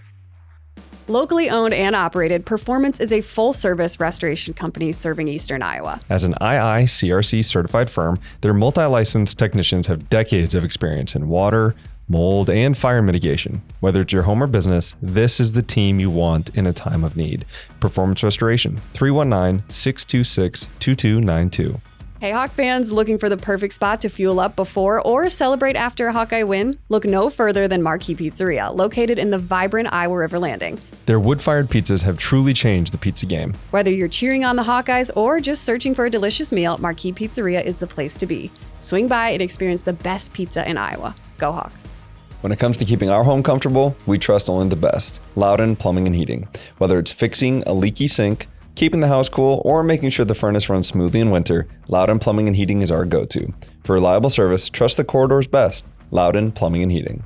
Locally owned and operated, Performance is a full-service restoration company serving Eastern Iowa. As an IICRC certified firm, their multi-licensed technicians have decades of experience in water, mold, and fire mitigation. Whether it's your home or business, this is the team you want in a time of need. Performance Restoration, 319-626-2292. Hey, Hawk fans, looking for the perfect spot to fuel up before or celebrate after a Hawkeye win? Look no further than Marquee Pizzeria, located in the vibrant Iowa River Landing. Their wood-fired pizzas have truly changed the pizza game. Whether you're cheering on the Hawkeyes or just searching for a delicious meal, Marquee Pizzeria is the place to be. Swing by and experience the best pizza in Iowa. Go Hawks. When it comes to keeping our home comfortable, we trust only the best. Loudon Plumbing and Heating. Whether it's fixing a leaky sink, keeping the house cool, or making sure the furnace runs smoothly in winter, Loudon Plumbing and Heating is our go-to. For reliable service, trust the corridor's best. Loudon Plumbing and Heating.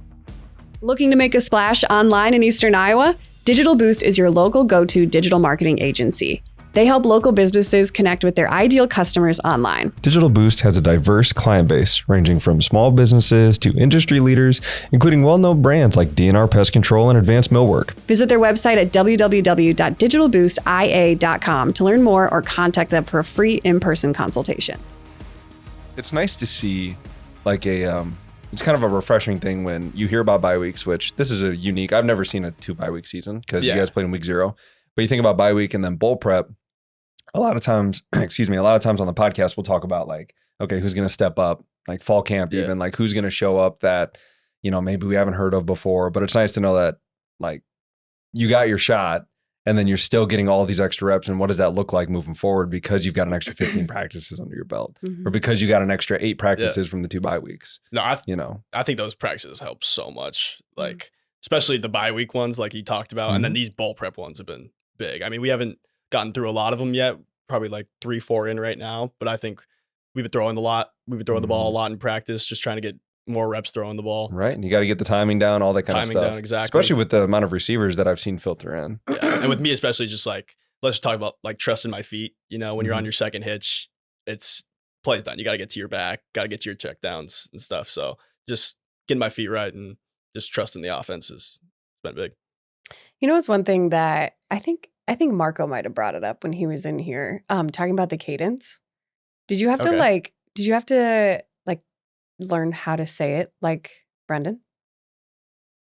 Looking to make a splash online in Eastern Iowa? Digital Boost is your local go-to digital marketing agency. They help local businesses connect with their ideal customers online. Digital Boost has a diverse client base, ranging from small businesses to industry leaders, including well-known brands like DNR Pest Control and Advanced Millwork. Visit their website at www.digitalboostia.com to learn more or contact them for a free in-person consultation. It's nice to see like it's kind of a refreshing thing when you hear about bye weeks, which this is a unique, I've never seen a 2 bye week season because you guys played in week 0, but you think about bye week and then bowl prep. A lot of times on the podcast, we'll talk about like, okay, who's going to step up, like fall camp, even like who's going to show up that, maybe we haven't heard of before, but it's nice to know that like you got your shot and then you're still getting all these extra reps. And what does that look like moving forward? Because you've got an extra 15 practices under your belt or because you got an extra 8 practices from the 2 bye weeks. No, I think those practices help so much. Like, especially the bye week ones, like you talked about. And then these bowl prep ones have been big. I mean, we haven't gotten through a lot of them yet, probably like 3-4 in right now, but I think we've been throwing the ball a lot in practice, just trying to get more reps throwing the ball. Right. And you got to get the timing down, all that kind of stuff. Down, exactly. Especially with the amount of receivers that I've seen filter in. Yeah. And with me, especially, just like, let's just talk about like trusting my feet. When you're on your second hitch, it's plays done. You got to get to your back, got to get to your check downs and stuff. So just getting my feet right and just trusting the offense has been big. It's one thing that I think Marco might have brought it up when he was in here, talking about the cadence. Did you have to learn how to say it like Brendan?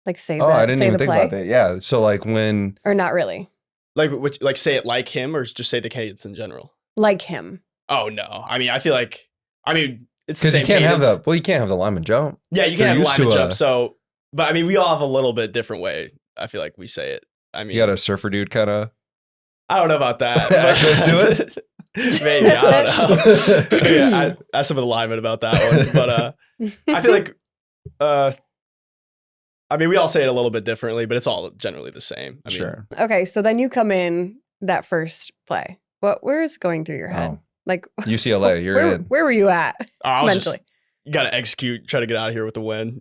Like say I didn't even think about that. Yeah. So like when... Or not really. Like say it like him or just say the cadence in general? Like him. Oh, no. I mean, I feel like, it's the same you can't cadence. have you can't have the lineman jump. Yeah, you can't have the lineman jump. So, but I mean, we all have a little bit different way. I feel like we say it. I mean, you got a surfer dude kind of... I don't know about that. Do it? Maybe, I don't know. I asked some of the linemen about that one, but I feel like I mean, we all say it a little bit differently, but it's all generally the same. I mean, Sure. Okay, so then you come in that first play. Where is going through your head? Oh. Like UCLA, you're where, in. where were you at I was mentally? just, you got to execute, try to get out of here with the win,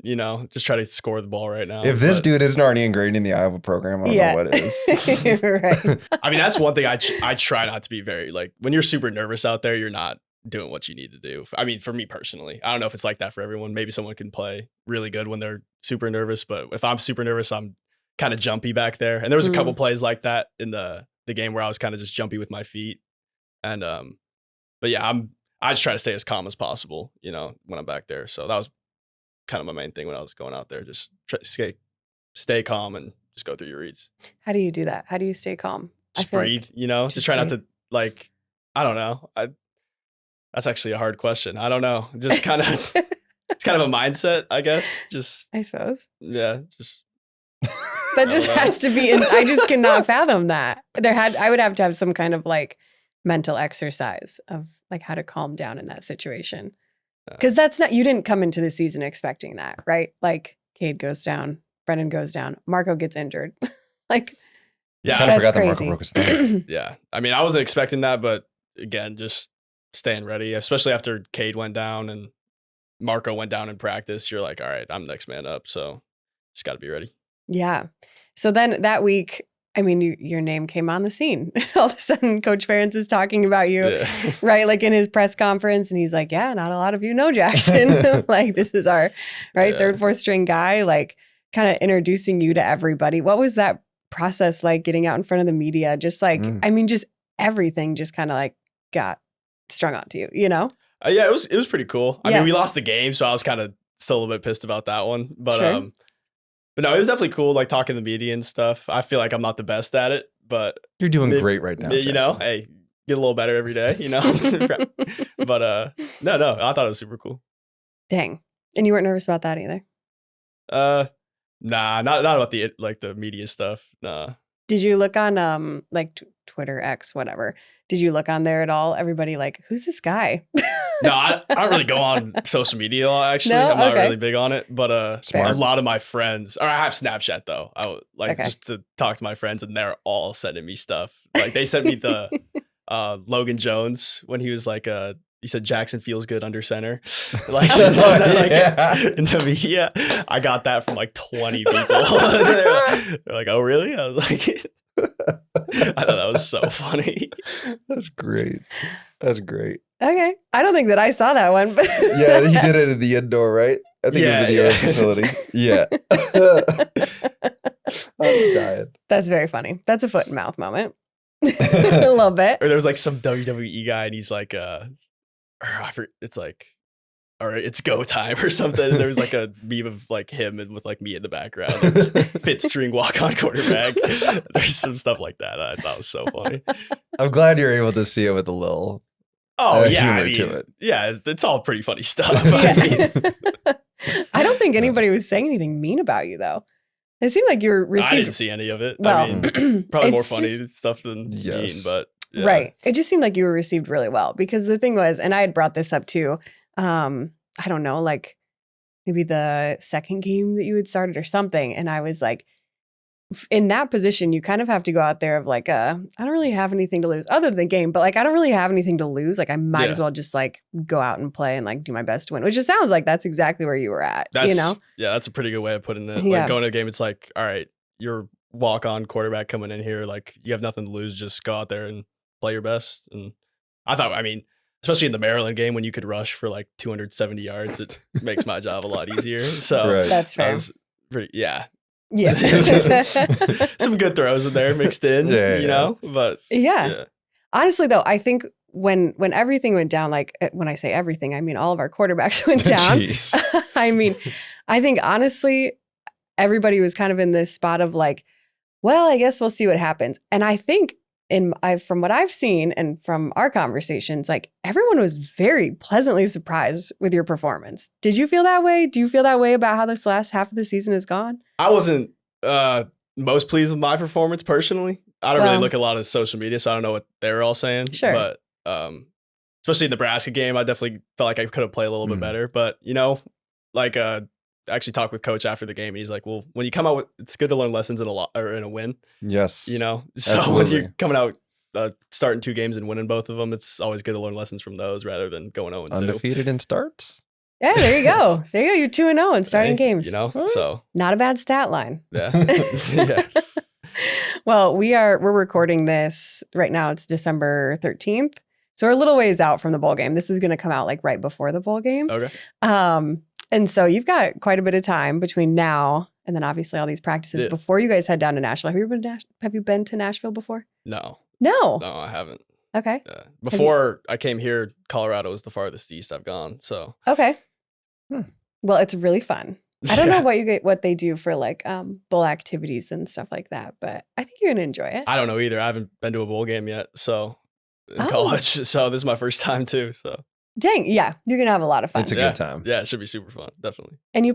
just try to score the ball right now. If this But, dude isn't already ingrained in the Iowa program, I don't know what is. Right. I mean, that's one thing I try not to be very, like, when you're super nervous out there, you're not doing what you need to do. I mean, for me personally, I don't know if it's like that for everyone. Maybe someone can play really good when they're super nervous, but if I'm super nervous, I'm kind of jumpy back there. And there was a couple plays like that in the game where I was kind of just jumpy with my feet. And but yeah, I just try to stay as calm as possible, when I'm back there. So that was kind of my main thing when I was going out there. Just try to stay calm and just go through your reads. How do you do that? How do you stay calm? Just breathe, just try not to, like, I don't know. That's actually a hard question. I don't know. Just kind of, it's kind of a mindset, I guess. Just, I suppose. yeah, just. That just has to be, I just cannot fathom that. I would have to have some kind of like mental exercise of like how to calm down in that situation. Because you didn't come into the season expecting that, right? Like Cade goes down, Brennan goes down, Marco gets injured. Like, yeah, I kind of forgot that crazy. Marco broke his thumb. Yeah. I mean, I wasn't expecting that, but again, just staying ready, especially after Cade went down and Marco went down in practice. You're like, all right, I'm next man up. So just got to be ready. Yeah. So then that week, I mean, your name came on the scene. All of a sudden, Coach Ferentz is talking about you, Yeah. right? Like in his press conference. And he's like, yeah, not a lot of you know Jackson. Like, this is our third, fourth string guy, like kind of introducing you to everybody. What was that process like getting out in front of the media? Just like, I mean, just everything just kind of like got strung onto you, Yeah, it was pretty cool. I Yeah. mean, we lost the game, so I was kind of still a little bit pissed about that one. But Sure. but no, it was definitely cool, like talking to the media and stuff. I feel like I'm not the best at it, but You're doing great right now. Jackson. hey, get a little better every day, But no, I thought it was super cool. Dang. And you weren't nervous about that either? Nah, not about the media stuff. Nah. Did you look on like Twitter, X, whatever? Did you look on there at all? Everybody like, who's this guy? No, I don't really go on social media a lot, actually. No? I'm not Okay. really big on it. But Smart. a lot of my friends, or I have Snapchat though. I would like Okay. just to talk to my friends, and they're all sending me stuff. Like they sent me the Logan Jones when he was like he said Jackson feels good under center. Like, in the media. I got that from like 20 people. They're like, oh really? I was like, I thought that was so funny. That's great. That's great. Okay. I don't think that I saw that one. But Yeah, he did it in the indoor, right? I think it was in the other facility. Yeah. I was dying. That's very funny. That's a foot and mouth moment. A little bit. Or there's like some WWE guy and he's like, it's like, all right, it's go time or something. And there was like a meme of like him and with like me in the background. Fifth string walk-on quarterback. There's some stuff like that. I thought was so funny. I'm glad you're able to see it with a little humor to it. Yeah, it's all pretty funny stuff. Yeah. I don't think anybody was saying anything mean about you though. It seemed like you were received. I didn't see any of it. Well, I mean, probably more it's funny just- stuff than Yes. mean, but yeah. Right. It just seemed like you were received really well because the thing was, and I had brought this up too. I don't know, like maybe the second game that you had started or something. And I was like, in that position, you kind of have to go out there of like, I don't really have anything to lose other than the game, but like, I don't really have anything to lose. Like I might as well just like go out and play and like do my best to win, which just sounds like that's exactly where you were at, Yeah, that's a pretty good way of putting it. Yeah. Like going to a game, it's like, all right, you're walk-on quarterback coming in here. Like you have nothing to lose. Just go out there and play your best. And I mean, especially in the Maryland game when you could rush for like 270 yards, it makes my job a lot easier. So Right. That's that fair. was pretty, yeah. Yeah. Some good throws in there mixed in, you know, but Yeah. Honestly, though, I think when everything went down, like when I say everything, I mean all of our quarterbacks went down. Jeez. I mean, I think honestly, everybody was kind of in this spot of like, well, I guess we'll see what happens. And I think from what I've seen and from our conversations, like everyone was very pleasantly surprised with your performance. Did you feel that way? Do you feel that way about how this last half of the season has gone? I wasn't most pleased with my performance personally. I don't really look at a lot of social media, so I don't know what they were all saying. Sure. But especially in the Nebraska game, I definitely felt like I could have played a little bit better. But, you know, like actually talked with coach after the game, and he's like, "Well, when you come out, it's good to learn lessons in in a win. Yes. You know, so when Absolutely. you're coming out, starting 2 games and winning both of them, it's always good to learn lessons from those rather than going 0-2. Undefeated in starts. Yeah, there you go. There you go. You're 2-0 in starting games. You know, so Not a bad stat line. yeah, yeah. Well, we're recording this right now. It's December 13th. So we're a little ways out from the bowl game. This is going to come out like right before the bowl game. Okay. And so you've got quite a bit of time between now and then obviously all these practices before you guys head down to Nashville. Have you been to Nashville before? No, No. I haven't. Okay. Before I came here, Colorado was the farthest east I've gone. So Okay. Well, it's really fun. I don't know what they do for like bowl activities and stuff like that, but I think you're gonna enjoy it. I don't know either. I haven't been to a bowl game yet, so in college. So this is my first time too. So dang, yeah, you're gonna have a lot of fun. It's a good time. Yeah, it should be super fun, definitely. And they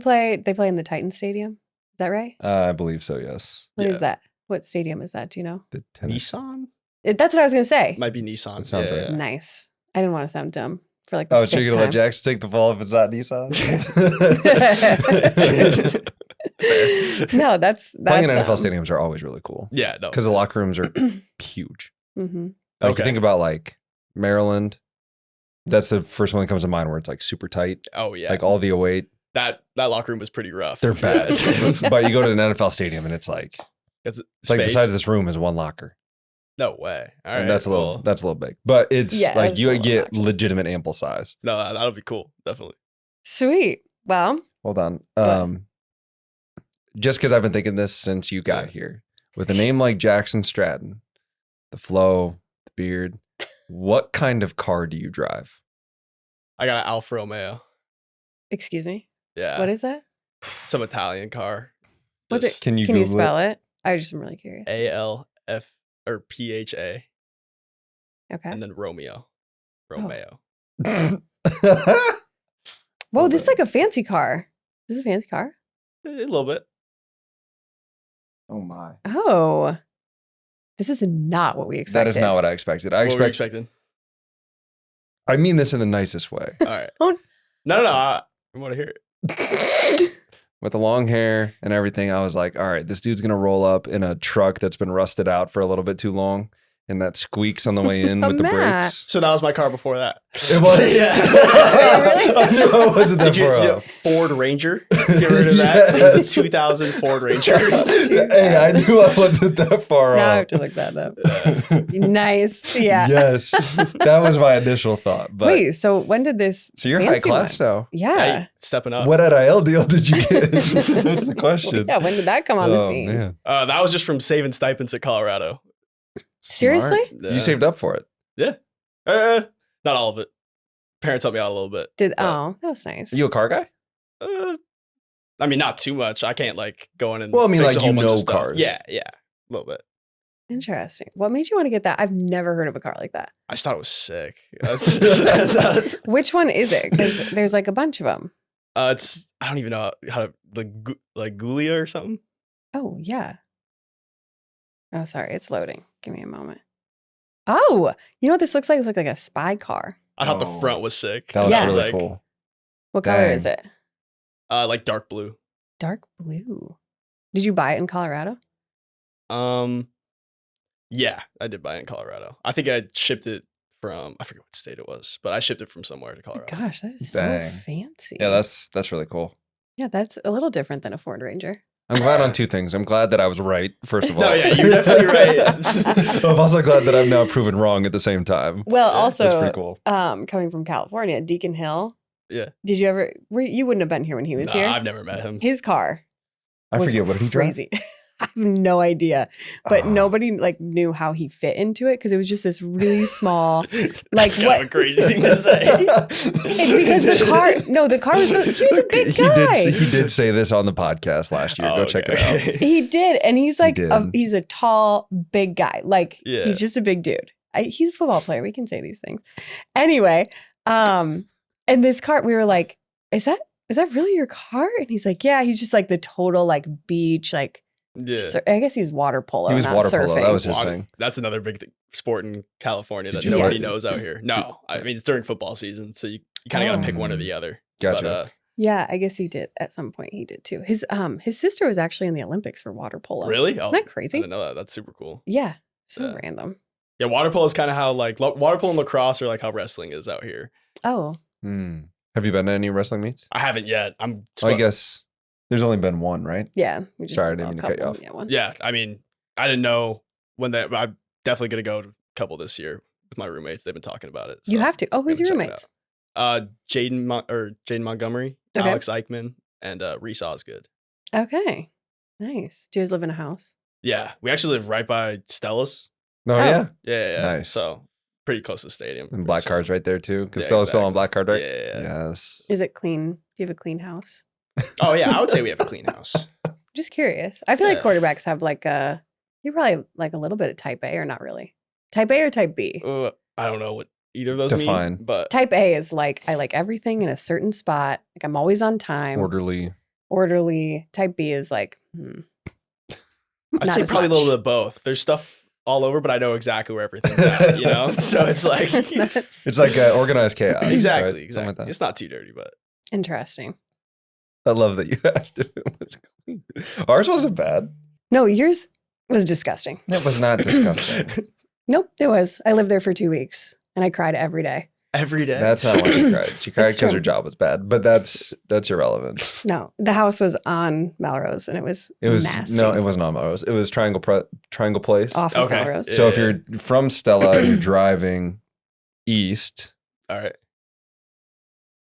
play in the Titan Stadium. Is that right? I believe so. Yes. What is that? What stadium is that? Do you know? The tennis. Nissan That's what I was gonna say. might be Nissan. That sounds right. Nice. I didn't want to sound dumb for like the Oh, so you're gonna let time. Jackson take the fall if it's not Nissan? No, that's Playing in NFL stadiums are always really cool. Yeah, no, Because the locker rooms are huge. Mm-hmm. Like Okay. you think about like Maryland, that's the first one that comes to mind where it's like super tight. Oh yeah, Like all the 08, that locker room was pretty rough. they're bad. But you go to an NFL stadium and it's like It's like the space. size of this room is one locker. No way. All right, And that's a little well, that's a little big. But it's Yeah, like it's a you little get obnoxious. legitimate ample size. no, that'll be cool. Definitely. Sweet. Well, Hold on. What? Just because I've been thinking this since you got Yeah. here. With a name like Jackson Stratton, the flow, the beard, what kind of car do you drive? I got an Alfa Romeo. excuse me. Yeah, What is that? some Italian car? What's it? Just Can you Can you Google spell it? I just am really curious. ALF or PHA Okay. and then Romeo. Romeo. it? Whoa, this is like a fancy car. This is a fancy car. A little bit. Oh my. Oh, this is not what we expected. That is not what I expected. I What were you expect expecting? I mean this in the nicest way. All right. Oh. No. I want to hear it. With the long hair and everything, I was like, all right, this dude's gonna roll up in a truck that's been rusted out for a little bit too long. And that squeaks on the way in Oh, with the Matt. brakes. So that was my car before that. It was. Yeah. Really? I knew I wasn't that Did you, far yeah, off. Ford Ranger? Get rid of that. It was a 2000 Ford Ranger. Hey, I knew I wasn't that far Now I have off. to look that up. Nice. Yeah. Yes, that was my initial thought. But Wait, so when did this? so you're high fancy class one- now. Yeah. Hey, stepping up. What NIL deal did you get? That's the question. Yeah. When did that come on the Oh scene? man, That was just from saving stipends at Colorado. Seriously? Smart. You saved up for it. Not all of it. Parents helped me out a little bit. That but, was nice. Are you a car guy? I mean, not too much. I can't like go in and Well, I mean, fix like, a whole you bunch of know stuff. cars. Yeah, a little bit. Interesting. What made you want to get that? I've never heard of a car like that. I just thought it was sick. That's- Which one is it? Because there's like a bunch of them. it's I don't even know how to like Gulia or something. Oh, yeah. Oh, sorry. It's loading. Give me a moment. Oh, you know what this looks like? It's like a spy car. I thought Oh. the front was sick. That was Yeah. really like, cool. What color Dang. is it? Like dark blue. Dark blue. Did you buy it in Colorado? Yeah, I did buy it in Colorado. I think I shipped it from I forget what state it was, but I shipped it from somewhere to Colorado. Gosh, that is Dang. so fancy. Yeah, that's really cool. Yeah, that's a little different than a Ford Ranger. I'm glad on two things. I'm glad that I was right, first of all. No, yeah, you're definitely right. I'm also glad that I'm now proven wrong at the same time. Well, Yeah, also, That's pretty cool. coming from California, Deacon Hill. Yeah. Did you ever? You wouldn't have been here when he was Nah, here. I've never met him. His car I was forget, what did he drive? crazy. I have no idea, but Ah. nobody like knew how he fit into it because it was just this really small. That's like, kind what- of a crazy thing to say. It's because the car. No, the car was. He was a big guy. He did say this on the podcast last year. Oh, Go check it okay. out. He did, and he's like did. he's a tall, big guy. Like Yeah. he's just a big dude. He's a football player. We can say these things. Anyway, and this car, we were like, is that really your car? And he's like, yeah. He's just like the total like beach like. Yeah. I guess he was water polo. He was not water surfing. polo. That was his Water- thing. That's another big sport in California Did that you know nobody what- knows out here. No, I mean it's during football season, so you kind of got to pick one or the other. Gotcha. But, Yeah, I guess he did. At some point, he did too. His sister was actually in the Olympics for water polo. Really? Isn't that I crazy? didn't know that. That's super cool. Yeah, so Yeah. random. Yeah, water polo is kind of how like water polo and lacrosse are like how wrestling is out here. Oh, Have you been to any wrestling meets? I haven't yet. I guess there's only been one, right? yeah. We just Sorry, I went didn't a mean to cut you couple. off. Yeah, one. Yeah, I mean, I didn't know when that. But I'm definitely gonna go to a couple this year with my roommates. They've been talking about it. You so have to. Oh, who's we your haven't checked it roommates? Jaden Montgomery, Okay. Alex Eichman, and Reese Osgood. Okay, nice. Do you guys live in a house? Yeah, we actually live right by Stella's. Oh, Oh. yeah. Yeah. Nice. So pretty close to the stadium. And Black Card's right there too. Because Yeah, Stella's still on exactly. Black Card, right? Yeah. Yes. Is it clean? Do you have a clean house? Oh yeah, I would say we have a clean house. Just curious. I feel like Yeah. quarterbacks have like you're probably like a little bit of type A or not really. Type A or type B? I don't know what either of those Define. mean, but Type A is like I like everything in a certain spot. Like I'm always on time. Orderly. Type B is like I'd not say as probably a little much. bit of both. There's stuff all over, but I know exactly where everything's at, you know? So it's like That's It's like organized chaos. exactly, right? Something exactly. like that. It's not too dirty, but interesting. I love that you asked if it was clean. Ours wasn't bad. No, yours was disgusting. It was not disgusting. Nope, it was. I lived there for 2 weeks and I cried every day. every day. That's not why she cried. She cried It's because her true. job was bad. But that's irrelevant. No, the house was on Melrose and it was nasty. No, it was not Melrose. It was Triangle Place. Off of Okay. Melrose. So if you're from Stella and you're driving east, all right.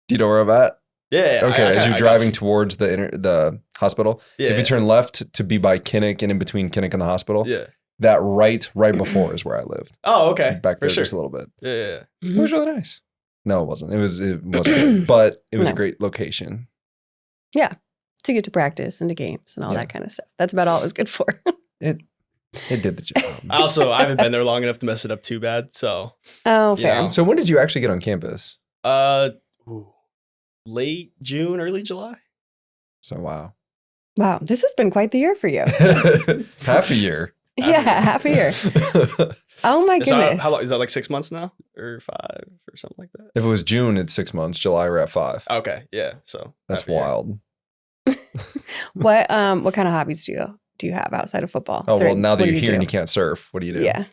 do you know where I'm at? Yeah. Okay, as you're I got driving you. towards the hospital, Yeah. if you turn left to be by Kinnick and in between Kinnick and the hospital, Yeah. that right before is where I lived. Oh, okay. Back there For sure. just a little bit. Yeah. It was really nice. No, it wasn't. It wasn't, good, but it was No. a great location. To get to practice and to games and all Yeah. that kind of stuff. That's about all it was good for. It did the job. I haven't been there long enough to mess it up too bad. So, Oh, You fair. know. So when did you actually get on campus? Late June, early July. So wow. Wow, this has been quite the year for you. Half a year. Yeah, half a year. Oh my So goodness. how long is that? Like 6 months now, or 5, or something like that? If it was June, it's 6 months. July, we're at 5. Okay, yeah. So That's half a year. wild. What kind of hobbies do you have outside of football? Oh, Is there- well, now that what do you're here and do? you can't surf, what do you do? Yeah.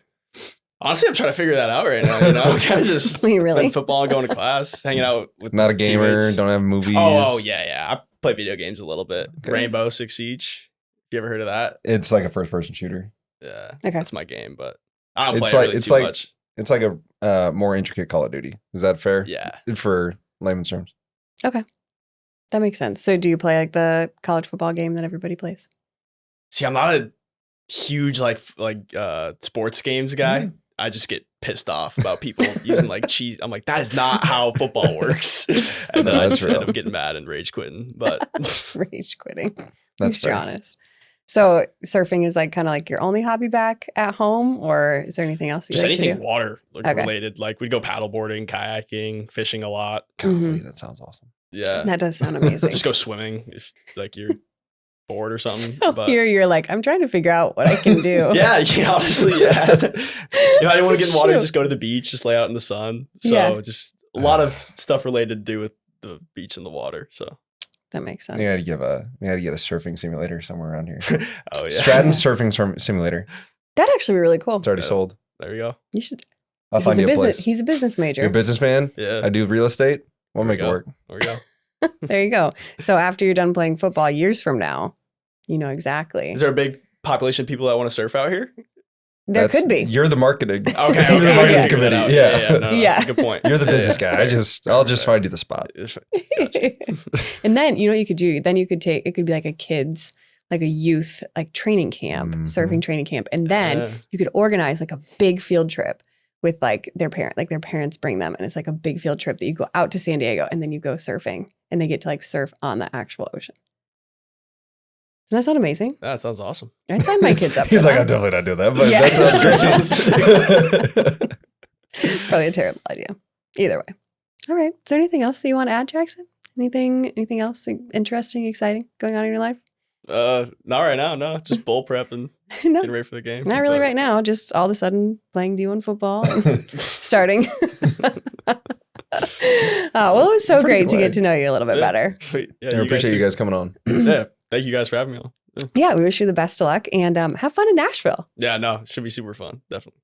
Honestly, I'm trying to figure that out right now. You know, kind of just You really? playing football, going to class, hanging out with Not the a gamer, teammates. don't have movies. Oh yeah. I play video games a little bit. Okay. Rainbow Six Siege. You ever heard of that? It's like a first person shooter. Yeah, Okay. that's my game, but I don't It's play like- really it's too like- much. It's like a more intricate Call of Duty. Is that fair? Yeah. For layman's terms. That makes sense. So do you play like the college football game that everybody plays? See, I'm not a huge like sports games guy. Mhm. I just get pissed off about people using like cheese. I'm like, that is not how football works. And then I That's just end real. up getting mad and rage quitting. But Rage quitting. At That's least you're fair. honest. So surfing is like kind of like your only hobby back at home, or is there anything else that you just like to anything do? water Okay. related. Like we'd go paddleboarding, kayaking, fishing a lot. Golly, that sounds awesome. Yeah. That does sound amazing. Just go swimming if like you're bored or something. So But here you're like, I'm trying to figure out what I can do. yeah, honestly, yeah. If I didn't want to get in water, Shoot. just go to the beach, just lay out in the sun. So Yeah. just a lot of stuff related to do with the beach and the water. So That makes sense. We gotta get a surfing simulator somewhere around here. oh yeah. Stratton surfing simulator. That'd actually be really cool. It's already Yeah. sold. There you go. You should. I'll find you a place. He's a business major. You're a businessman. Yeah. I do real estate. We'll There make we it go. work. There we go. There you go. So after you're done playing football years from now, you know exactly. Is there a big population of people that want to surf out here? There That's- could be. You're the marketing. Okay. You're the Okay. marketing Yeah. Figure that committee. out. Yeah. No, Yeah. Good point. You're the Yeah, business yeah. guy. I'll just find you the spot. And then you know what you could do? Then you could take it could be like a kids, like a youth, like training camp, Mhm. surfing training camp. And then Yeah. you could organize like a big field trip with like their parents bring them. And it's like a big field trip that you go out to San Diego and then you go surfing and they get to like surf on the actual ocean. Doesn't that sound amazing? That sounds awesome. I'd sign my kids up for He's like, I'm that. definitely not doing that, but Yeah. that sounds great. Probably a terrible idea. Either way. All right. Is there anything else that you want to add, Jackson? Anything else interesting, exciting going on in your life? Not right now. No, just bowl prep and No, getting ready for the game. not really But- right now. Just all of a sudden playing D1 football and starting. Oh, well, it was so Pretty great good to way. get to know you a little bit Yeah. better. Sweet. Yeah, I appreciate you guys coming on. Yeah, thank you guys for having me on. Yeah, we wish you the best of luck and have fun in Nashville. Yeah, no, it should be super fun. Definitely.